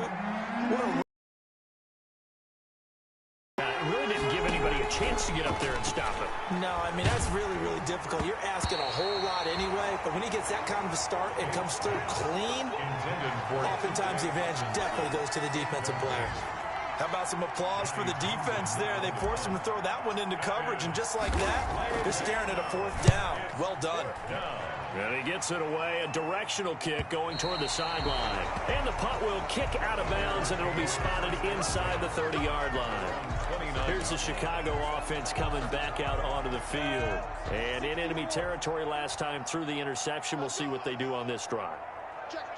It really didn't give anybody a chance to get up there and stop it. No, I mean, that's really, really difficult. You're asking a whole lot anyway, but when he gets that kind of a start and comes through clean, oftentimes the advantage definitely goes to the defensive player. How about some applause for the defense there? They forced him to throw that one into coverage, and just like that, they're staring at a 4th down. Well done. And he gets it away, a directional kick going toward the sideline. And the punt will kick out of bounds, and it will be spotted inside the 30-yard line. Here's the Chicago offense coming back out onto the field. And in enemy territory last time through the interception. We'll see what they do on this drive.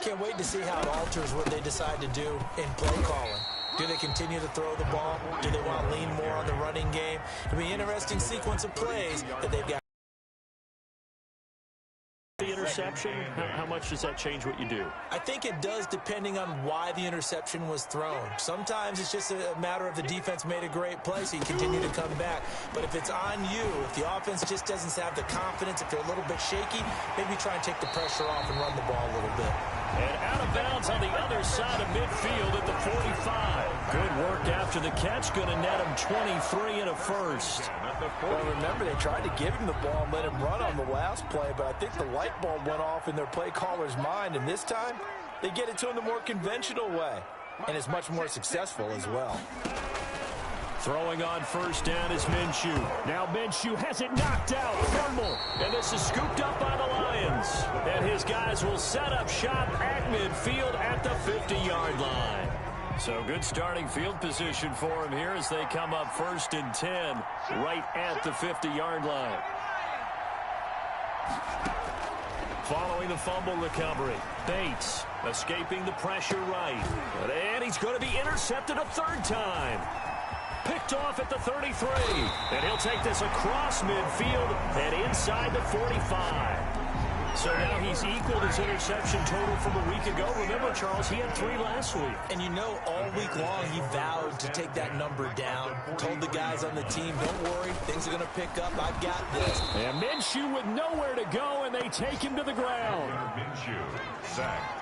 Can't wait to see how it alters what they decide to do in play calling. Do they continue to throw the ball? Do they want to lean more on the running game? It'll be an interesting sequence of plays that they've got. The interception, how much does that change what you do? I think it does, depending on why the interception was thrown. Sometimes it's just a matter of the defense made a great play, so you continue to come back. But if it's on you, if the offense just doesn't have the confidence, if they're a little bit shaky, maybe try and take the pressure off and run the ball a little bit. And out of bounds on the other side of midfield at the 45. Good work after the catch. Going to net him 23 and a first. Well, remember, they tried to give him the ball and let him run on the last play, but I think the light bulb went off in their play caller's mind, and this time they get it to him the more conventional way, and it's much more successful as well. Throwing on first down is Minshew. Now Minshew has it knocked out. Fumble. And this is scooped up by the Lions. And his guys will set up shop at midfield at the 50-yard line. So good starting field position for him here as they come up 1st and 10 right at the 50-yard line. Following the fumble recovery, Bates escaping the pressure right. And he's going to be intercepted a third time. Picked off at the 33. And he'll take this across midfield and inside the 45. So now he's equaled his interception total from a week ago. Remember, Charles, he had 3 last week. And you know, all week long he vowed to take that number down. Told the guys on the team, don't worry, things are going to pick up. I've got this. And Minshew with nowhere to go, and they take him to the ground. Minshew, sacked.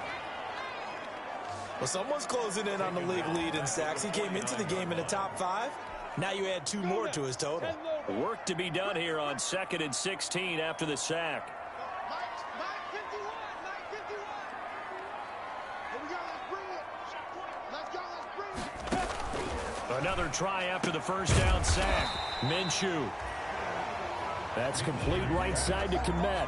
Well, someone's closing in on the league lead in sacks. He came into the game in the top 5. Now you add 2 more to his total. Work to be done here on 2nd and 16 after the sack. Another try after the first down sack. Minshew. That's complete right side to Komet.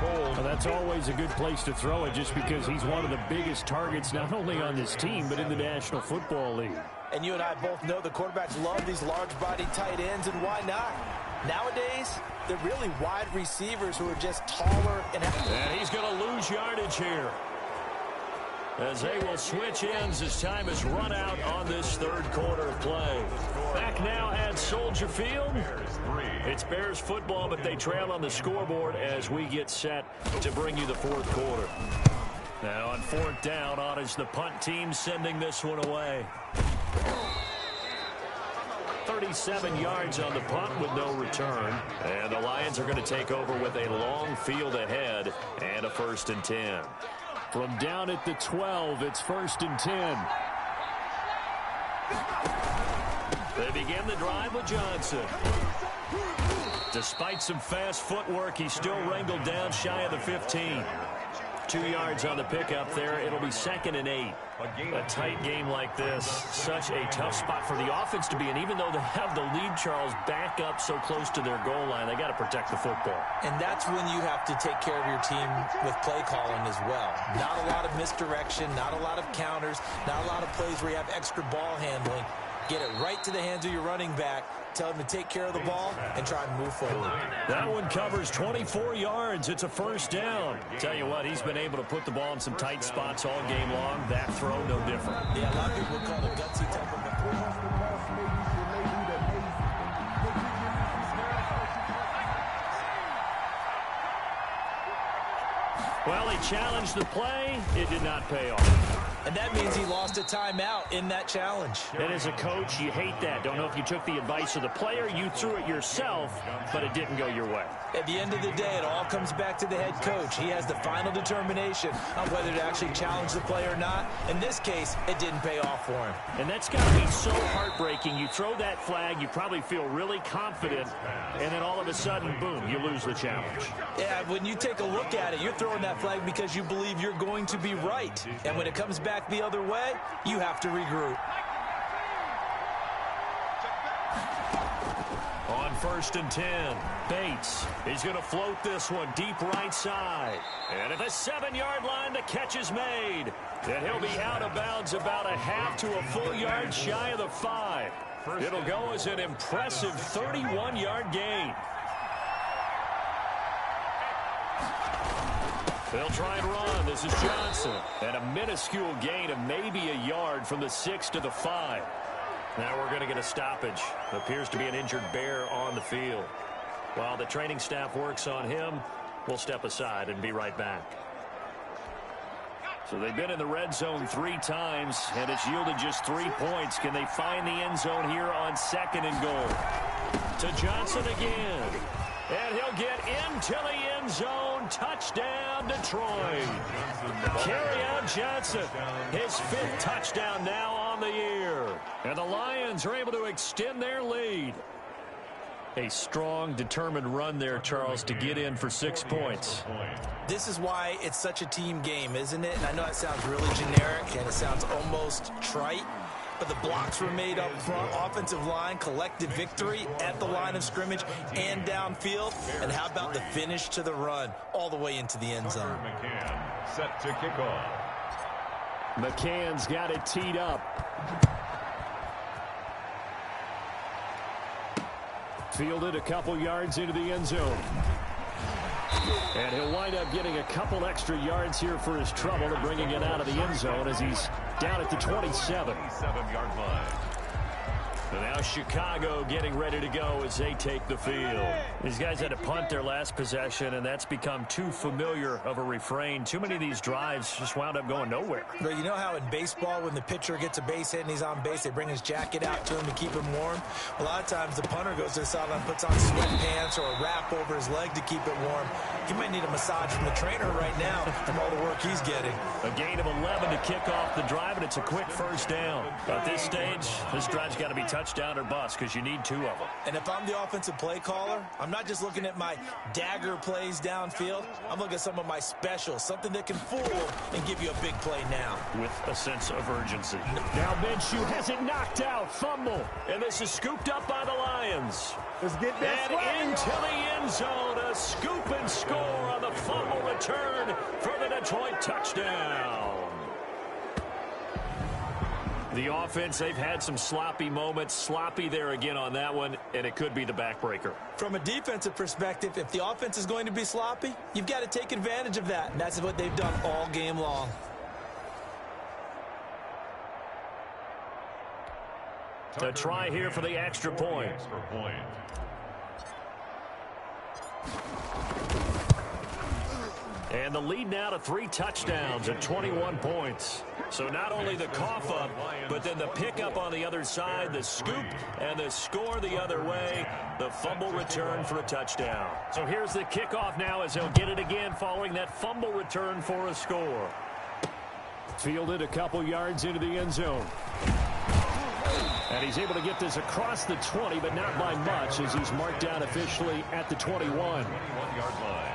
Well, that's always a good place to throw it just because he's one of the biggest targets not only on this team but in the National Football League. And you and I both know the quarterbacks love these large-bodied tight ends, and why not? Nowadays, they're really wide receivers who are just taller and he's going to lose yardage here, as they will switch ends as time is run out on this third quarter of play. Back now at Soldier Field. It's Bears football, but they trail on the scoreboard as we get set to bring you the fourth quarter. Now on 4th down, on is the punt team sending this one away. 37 yards on the punt with no return. And the Lions are going to take over with a long field ahead and a 1st and 10. From down at the 12, it's 1st and 10. They begin the drive with Johnson. Despite some fast footwork, he's still wrangled down shy of the 15. 2 yards on the pickup there. It'll be 2nd and 8. A tight game like this, such a tough spot for the offense to be in. Even though they have the lead, Charles, back up so close to their goal line, they got to protect the football. And that's when you have to take care of your team with play calling as well. Not a lot of misdirection, not a lot of counters, not a lot of plays where you have extra ball handling. Get it right to the hands of your running back. Tell him to take care of the ball and try and move forward. That one covers 24 yards. It's a 1st down. Tell you what, he's been able to put the ball in some tight spots all game long. That throw, no different. Yeah, a lot of people would call it gutsy type of Well, he challenged the play. It did not pay off. And that means he lost a timeout in that challenge. And as a coach, you hate that. Don't know if you took the advice of the player, you threw it yourself, but it didn't go your way. At the end of the day, it all comes back to the head coach. He has the final determination on whether to actually challenge the play or not. In this case, it didn't pay off for him. And that's got to be so heartbreaking. You throw that flag, you probably feel really confident, and then all of a sudden, boom, you lose the challenge. Yeah, when you take a look at it, you're throwing that flag because you believe you're going to be right. And when it comes back the other way, you have to regroup. On 1st and 10, Bates. He's going to float this one deep right side. And at the 7-yard line, the catch is made. And he'll be out of bounds about a half to a full yard shy of the 5. It'll go as an impressive 31-yard gain. They'll try and run. This is Johnson. And a minuscule gain of maybe a yard from the 6 to the 5. Now we're going to get a stoppage. Appears to be an injured Bear on the field. While the training staff works on him, we'll step aside and be right back. So they've been in the red zone 3 times, and it's yielded just 3 points. Can they find the end zone here on 2nd and goal? To Johnson again. And he'll get into the end zone. Touchdown, Detroit. Carry out Johnson. His 5th touchdown now on the year. And the Lions are able to extend their lead. A strong, determined run there, Charles, to get in for 6 points. This is why it's such a team game, isn't it? And I know it sounds really generic and it sounds almost trite, but the blocks were made up front. Offensive line, collected victory at the line of scrimmage and downfield. And how about the finish to the run all the way into the end zone? McCann set to kick off. McCann's got it teed up. Fielded a couple yards into the end zone. And he'll wind up getting a couple extra yards here for his trouble to bringing it out of the end zone as he's down at the 27. 7-yard line. And now Chicago getting ready to go as they take the field. These guys had to punt their last possession, and that's become too familiar of a refrain. Too many of these drives just wound up going nowhere. But you know how in baseball, when the pitcher gets a base hit and he's on base, they bring his jacket out to him to keep him warm? A lot of times the punter goes to the sideline, puts on sweatpants or a wrap over his leg to keep it warm. He might need a massage from the trainer right now from all the work he's getting. A gain of 11 to kick off the drive, and it's a quick first down. At this stage, this drive's got to be touchdown or bust because you need 2 of them. And if I'm the offensive play caller, I'm not just looking at my dagger plays downfield. I'm looking at some of my specials, something that can fool and give you a big play now. With a sense of urgency. Now Minshew has it knocked out. Fumble. And this is scooped up by the Lions. Let's get that and into the end zone. A scoop and score on the fumble return for the Detroit touchdown. The offense, they've had some sloppy moments. Sloppy there again on that one, and it could be the backbreaker. From a defensive perspective, if the offense is going to be sloppy, you've got to take advantage of that, and that's what they've done all game long. To try here for the extra point. And the lead now to 3 touchdowns at 21 points. So not only the cough up, but then the pickup on the other side, the scoop, and the score the other way, the fumble return for a touchdown. So here's the kickoff now as he'll get it again following that fumble return for a score. Fielded a couple yards into the end zone. And he's able to get this across the 20, but not by much as he's marked down officially at the 21. 21-yard line.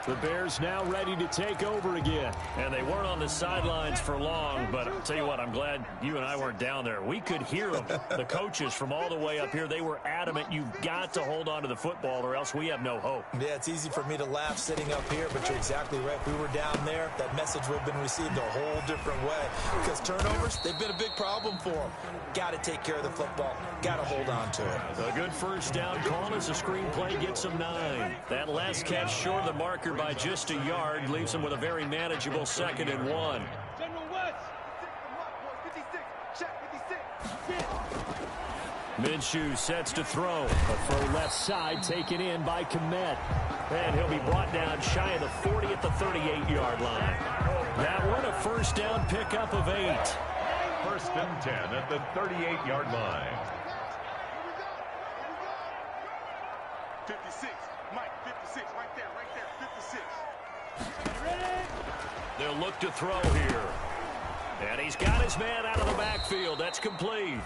The Bears now ready to take over again. And they weren't on the sidelines for long, but I'll tell you what, I'm glad you and I weren't down there. We could hear them, the coaches from all the way up here. They were adamant, you've got to hold on to the football or else we have no hope. Yeah, it's easy for me to laugh sitting up here, but you're exactly right. If we were down there, that message would have been received a whole different way. Because turnovers, they've been a big problem for them. Got to take care of the football. Got to hold on to it. A good first down call as the screenplay gets them 9. That last catch short of the marker by just a yard leaves them with a very manageable 2nd and 1. Minshew sets to throw. A throw left side taken in by Kmet. And he'll be brought down shy of the 40 at the 38-yard line. That one a first down pickup of 8. 1st and 10 at the 38-yard line. 56, Mike, 56, right there, 56. They'll look to throw here. And he's got his man out of the backfield. That's complete.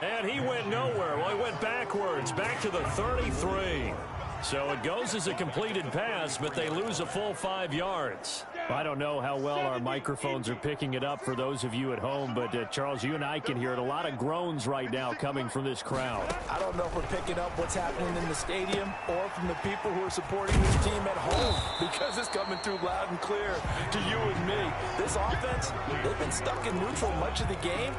And he went nowhere. Well, he went backwards, back to the 33. So it goes as a completed pass, but they lose a full 5 yards. I don't know how well our microphones are picking it up for those of you at home, but Charles, you and I can hear it. A lot of groans right now coming from this crowd. I don't know if we're picking up what's happening in the stadium or from the people who are supporting this team at home, because it's coming through loud and clear to you and me. This offense, they've been stuck in neutral much of the game.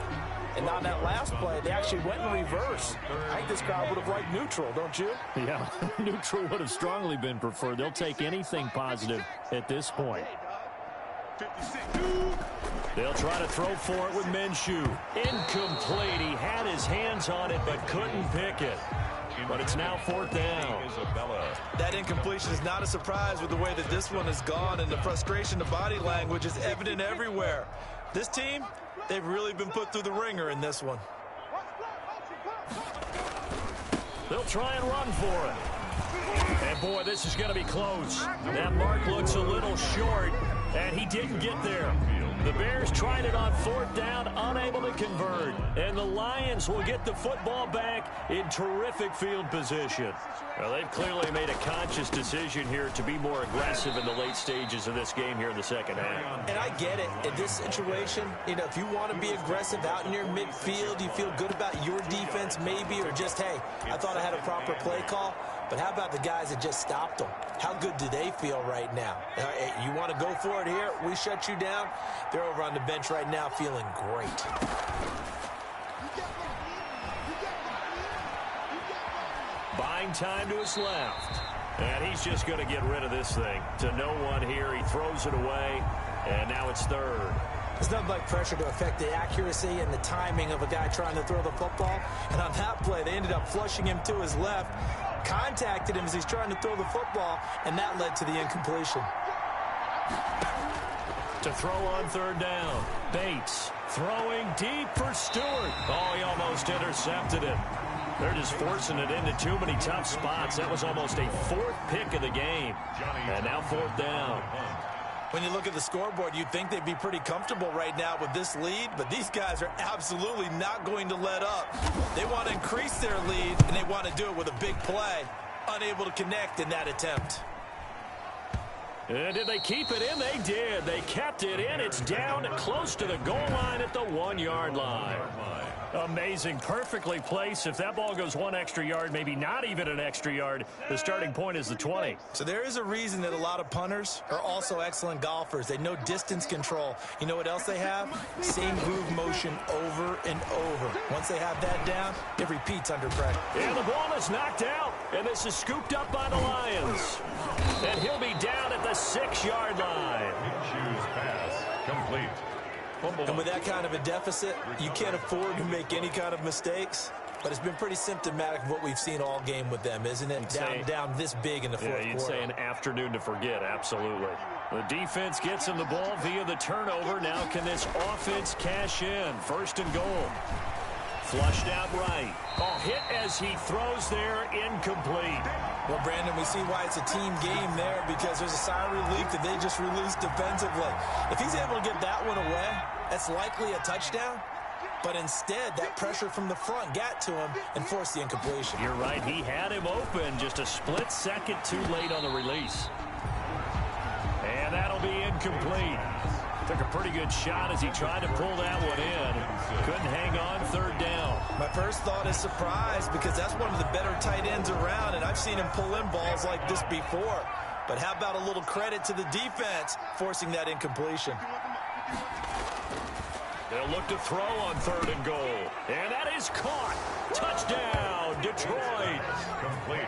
And on that last play, they actually went in reverse. I think this crowd would have liked neutral, don't you? Yeah, neutral would have strongly been preferred. They'll take anything positive at this point. They'll try to throw for it with Minshew. Incomplete. He had his hands on it but couldn't pick it. But it's now 4th down. That incompletion is not a surprise with the way that this one has gone, and the frustration, the body language is evident everywhere. This team, they've really been put through the ringer in this one. They'll try and run for it. And boy, this is going to be close. That mark looks a little short, and he didn't get there. The Bears tried it on 4th down, unable to convert. And the Lions will get the football back in terrific field position. Well, they've clearly made a conscious decision here to be more aggressive in the late stages of this game here in the second half. And I get it. In this situation, you know, if you want to be aggressive out near midfield, you feel good about your defense maybe, or just, hey, I thought I had a proper play call. But how about the guys that just stopped them? How good do they feel right now? You want to go for it here? We shut you down. They're over on the bench right now feeling great. Buying time to his left. And he's just going to get rid of this thing. To no one here. He throws it away. And now it's 3rd. There's nothing like pressure to affect the accuracy and the timing of a guy trying to throw the football. And on that play, they ended up flushing him to his left. Contacted him as he's trying to throw the football, and that led to the incompletion. To throw on 3rd down. Bates throwing deep for Stewart. Oh, he almost intercepted it. They're just forcing it into too many tough spots. That was almost a 4th pick of the game. And now 4th down. When you look at the scoreboard, you'd think they'd be pretty comfortable right now with this lead, but these guys are absolutely not going to let up. They want to increase their lead, and they want to do it with a big play. Unable to connect in that attempt. And did they keep it in? They did. They kept it in. It's down close to the goal line at the 1-yard line. Amazing. Perfectly placed. If that ball goes 1 extra yard, maybe not even an extra yard, the starting point is the 20. So there is a reason that a lot of punters are also excellent golfers. They know distance control. You know what else they have? Same groove motion over and over. Once they have that down, it repeats under pressure. And the ball is knocked out, and this is scooped up by the Lions. And he'll be down at the 6-yard line. Minshew's pass complete. And with that kind of a deficit, you can't afford to make any kind of mistakes. But it's been pretty symptomatic of what we've seen all game with them, isn't it? Down this big in the fourth quarter. You'd say an afternoon to forget, absolutely. The defense gets him the ball via the turnover. Now can this offense cash in? 1st and goal. Flushed out right. Oh, hit as he throws there, incomplete. Well, Brandon, we see why it's a team game there, because there's a sigh of relief that they just released defensively. If he's able to get that one away, that's likely a touchdown. But instead, that pressure from the front got to him and forced the incompletion. You're right. He had him open, just a split second too late on the release. And that'll be incomplete. Took a pretty good shot as he tried to pull that one in. Couldn't hang on. 3rd down. My first thought is surprise, because that's one of the better tight ends around, and I've seen him pull in balls like this before. But how about a little credit to the defense forcing that incompletion? They'll look to throw on 3rd and goal. And that is caught. Touchdown, Detroit.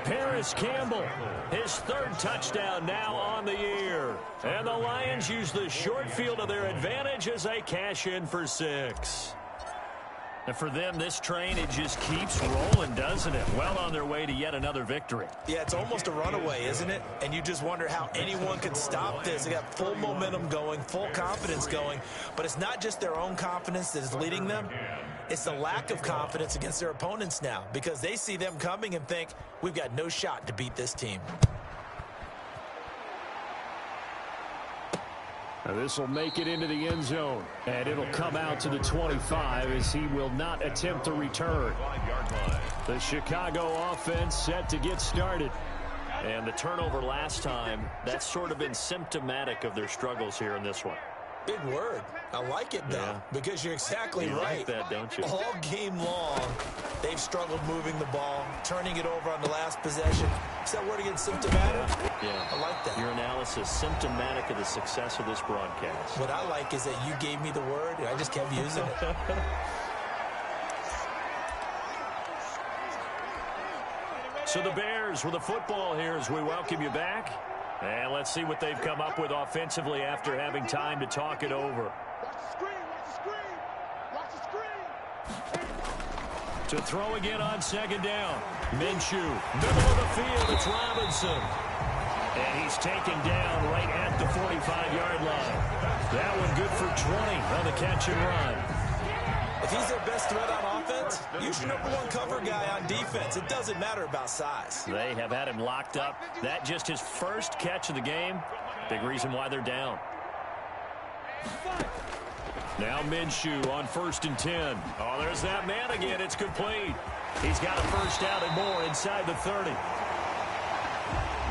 Paris Campbell, his 3rd touchdown now on the year. And the Lions use the short field to their advantage as they cash in for 6. And for them, this train, it just keeps rolling, doesn't it? Well on their way to yet another victory. Yeah, it's almost a runaway, isn't it? And you just wonder how anyone could stop this. They got full momentum going, full confidence going. But it's not just their own confidence that is leading them. It's the lack of confidence against their opponents now, because they see them coming and think, we've got no shot to beat this team. This will make it into the end zone, and it'll come out to the 25 as he will not attempt to return. The Chicago offense set to get started. And the turnover last time, that's sort of been symptomatic of their struggles here in this one. Big word. I like it, though, because you're exactly right. Like that, don't you? All game long, they've struggled moving the ball, turning it over on the last possession. Is that word again, symptomatic? Yeah. I like that. Your analysis, symptomatic of the success of this broadcast. What I like is that you gave me the word, and I just kept using it. So the Bears with the football here as we welcome you back. And let's see what they've come up with offensively after having time to talk it over. To throw again on second down. Minshew, middle of the field, it's Robinson. And he's taken down right at the 45-yard line. That one good for 20 on the catch and run. If he's their best threat on offense, use your #1 cover guy on defense. It doesn't matter about size. They have had him locked up. That just his first catch of the game. Big reason why they're down. Now Minshew on 1st and 10. Oh, there's that man again. It's complete. He's got a first down and more inside the 30.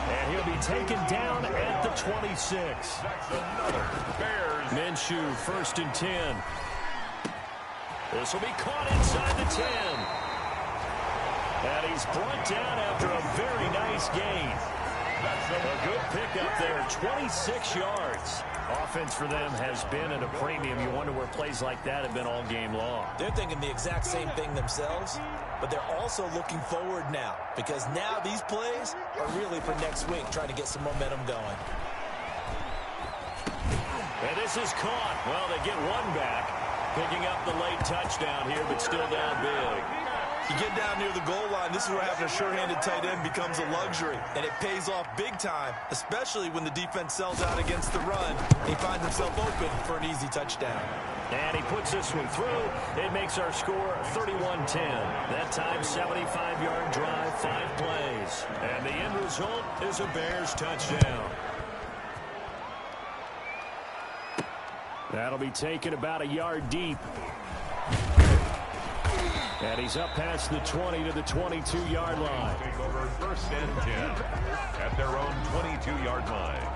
And he'll be taken down at the 26. Bears. Minshew, 1st and 10. This will be caught inside the 10. And he's brought down after a very nice gain. A good pickup there, 26 yards. Offense for them has been at a premium. You wonder where plays like that have been all game long. They're thinking the exact same thing themselves, but they're also looking forward now, because now these plays are really for next week, trying to get some momentum going. And this is caught. Well, they get one back, picking up the late touchdown here, but still down big. You get down near the goal line, this is where having a sure-handed tight end becomes a luxury, and it pays off big time, especially when the defense sells out against the run. He finds himself open for an easy touchdown. And he puts this one through. It makes our score 31-10. That time, 75-yard drive, 5 plays. And the end result is a Bears touchdown. That'll be taken about a yard deep. And he's up past the 20 to the 22-yard line. Take over 1st and 10 at their own 22-yard line.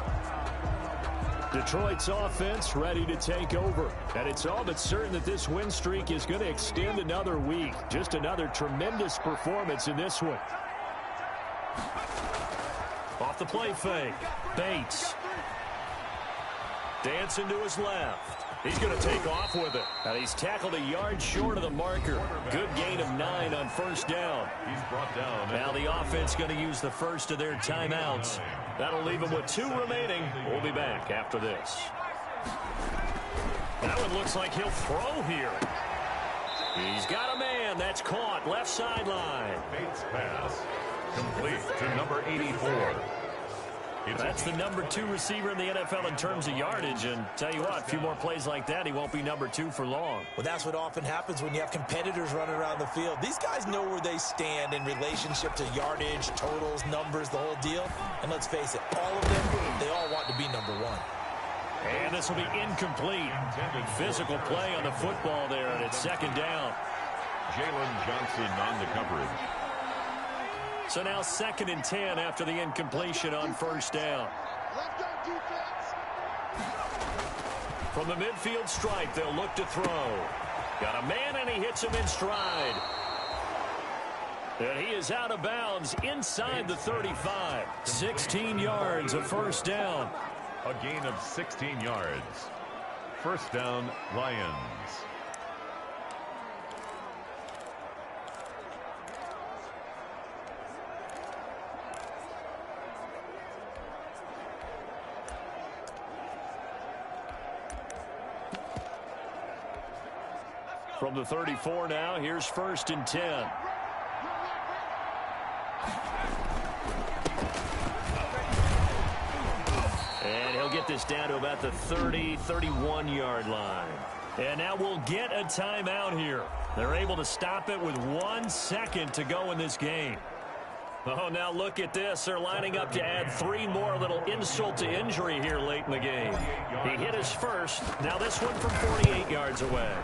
Detroit's offense ready to take over. And it's all but certain that this win streak is going to extend another week. Just another tremendous performance in this one. Off the play fake. Bates. Dancing to his left. He's going to take off with it. And he's tackled a yard short of the marker. Good gain of 9 on 1st down. He's brought down. Now the offense going to use the first of their timeouts. That'll leave them with 2 remaining. We'll be back after this. That one looks like he'll throw here. He's got a man. That's caught. Left sideline. Bates pass. Complete to number 84. That's the #2 receiver in the NFL in terms of yardage, and tell you what, a few more plays like that, he won't be #2 for long. Well, that's what often happens when you have competitors running around the field. These guys know where they stand in relationship to yardage, totals, numbers, the whole deal. And let's face it, all of them, they all want to be #1. And this will be incomplete. Physical play on the football there, and it's 2nd down. Jalen Johnson on the coverage. So now 2nd and 10 after the incompletion on 1st down. From the midfield stripe, they'll look to throw. Got a man, and he hits him in stride. And he is out of bounds inside the 35. 16 yards of 1st down. A gain of 16 yards. 1st down, Lions. From the 34 now, here's 1st and 10. And he'll get this down to about the 30, 31-yard line. And now we'll get a timeout here. They're able to stop it with 1 second to go in this game. Oh, now look at this. They're lining up to add 3 more, little insult to injury here late in the game. He hit his first. Now this one from 48 yards away.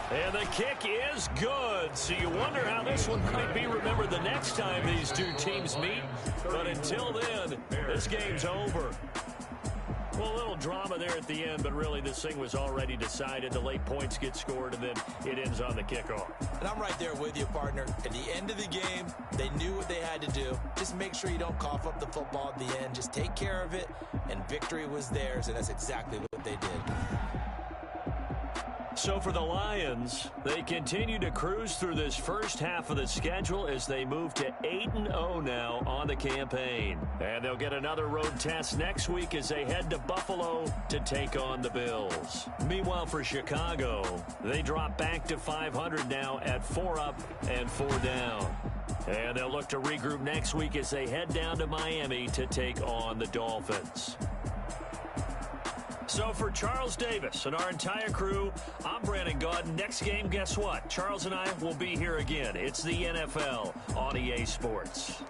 And the kick is good. So you wonder how this one might be remembered the next time these two teams meet. But until then, this game's over. Well, a little drama there at the end, but really this thing was already decided. The late points get scored, and then it ends on the kickoff. And I'm right there with you, partner. At the end of the game, they knew what they had to do. Just make sure you don't cough up the football at the end. Just take care of it, and victory was theirs, and that's exactly what they did. So for the Lions, they continue to cruise through this first half of the schedule as they move to 8-0 now on the campaign. And they'll get another road test next week as they head to Buffalo to take on the Bills. Meanwhile, for Chicago, they drop back to 500 now at 4 up and 4 down. And they'll look to regroup next week as they head down to Miami to take on the Dolphins. So for Charles Davis and our entire crew, I'm Brandon Gaudin. Next game, guess what? Charles and I will be here again. It's the NFL on EA Sports.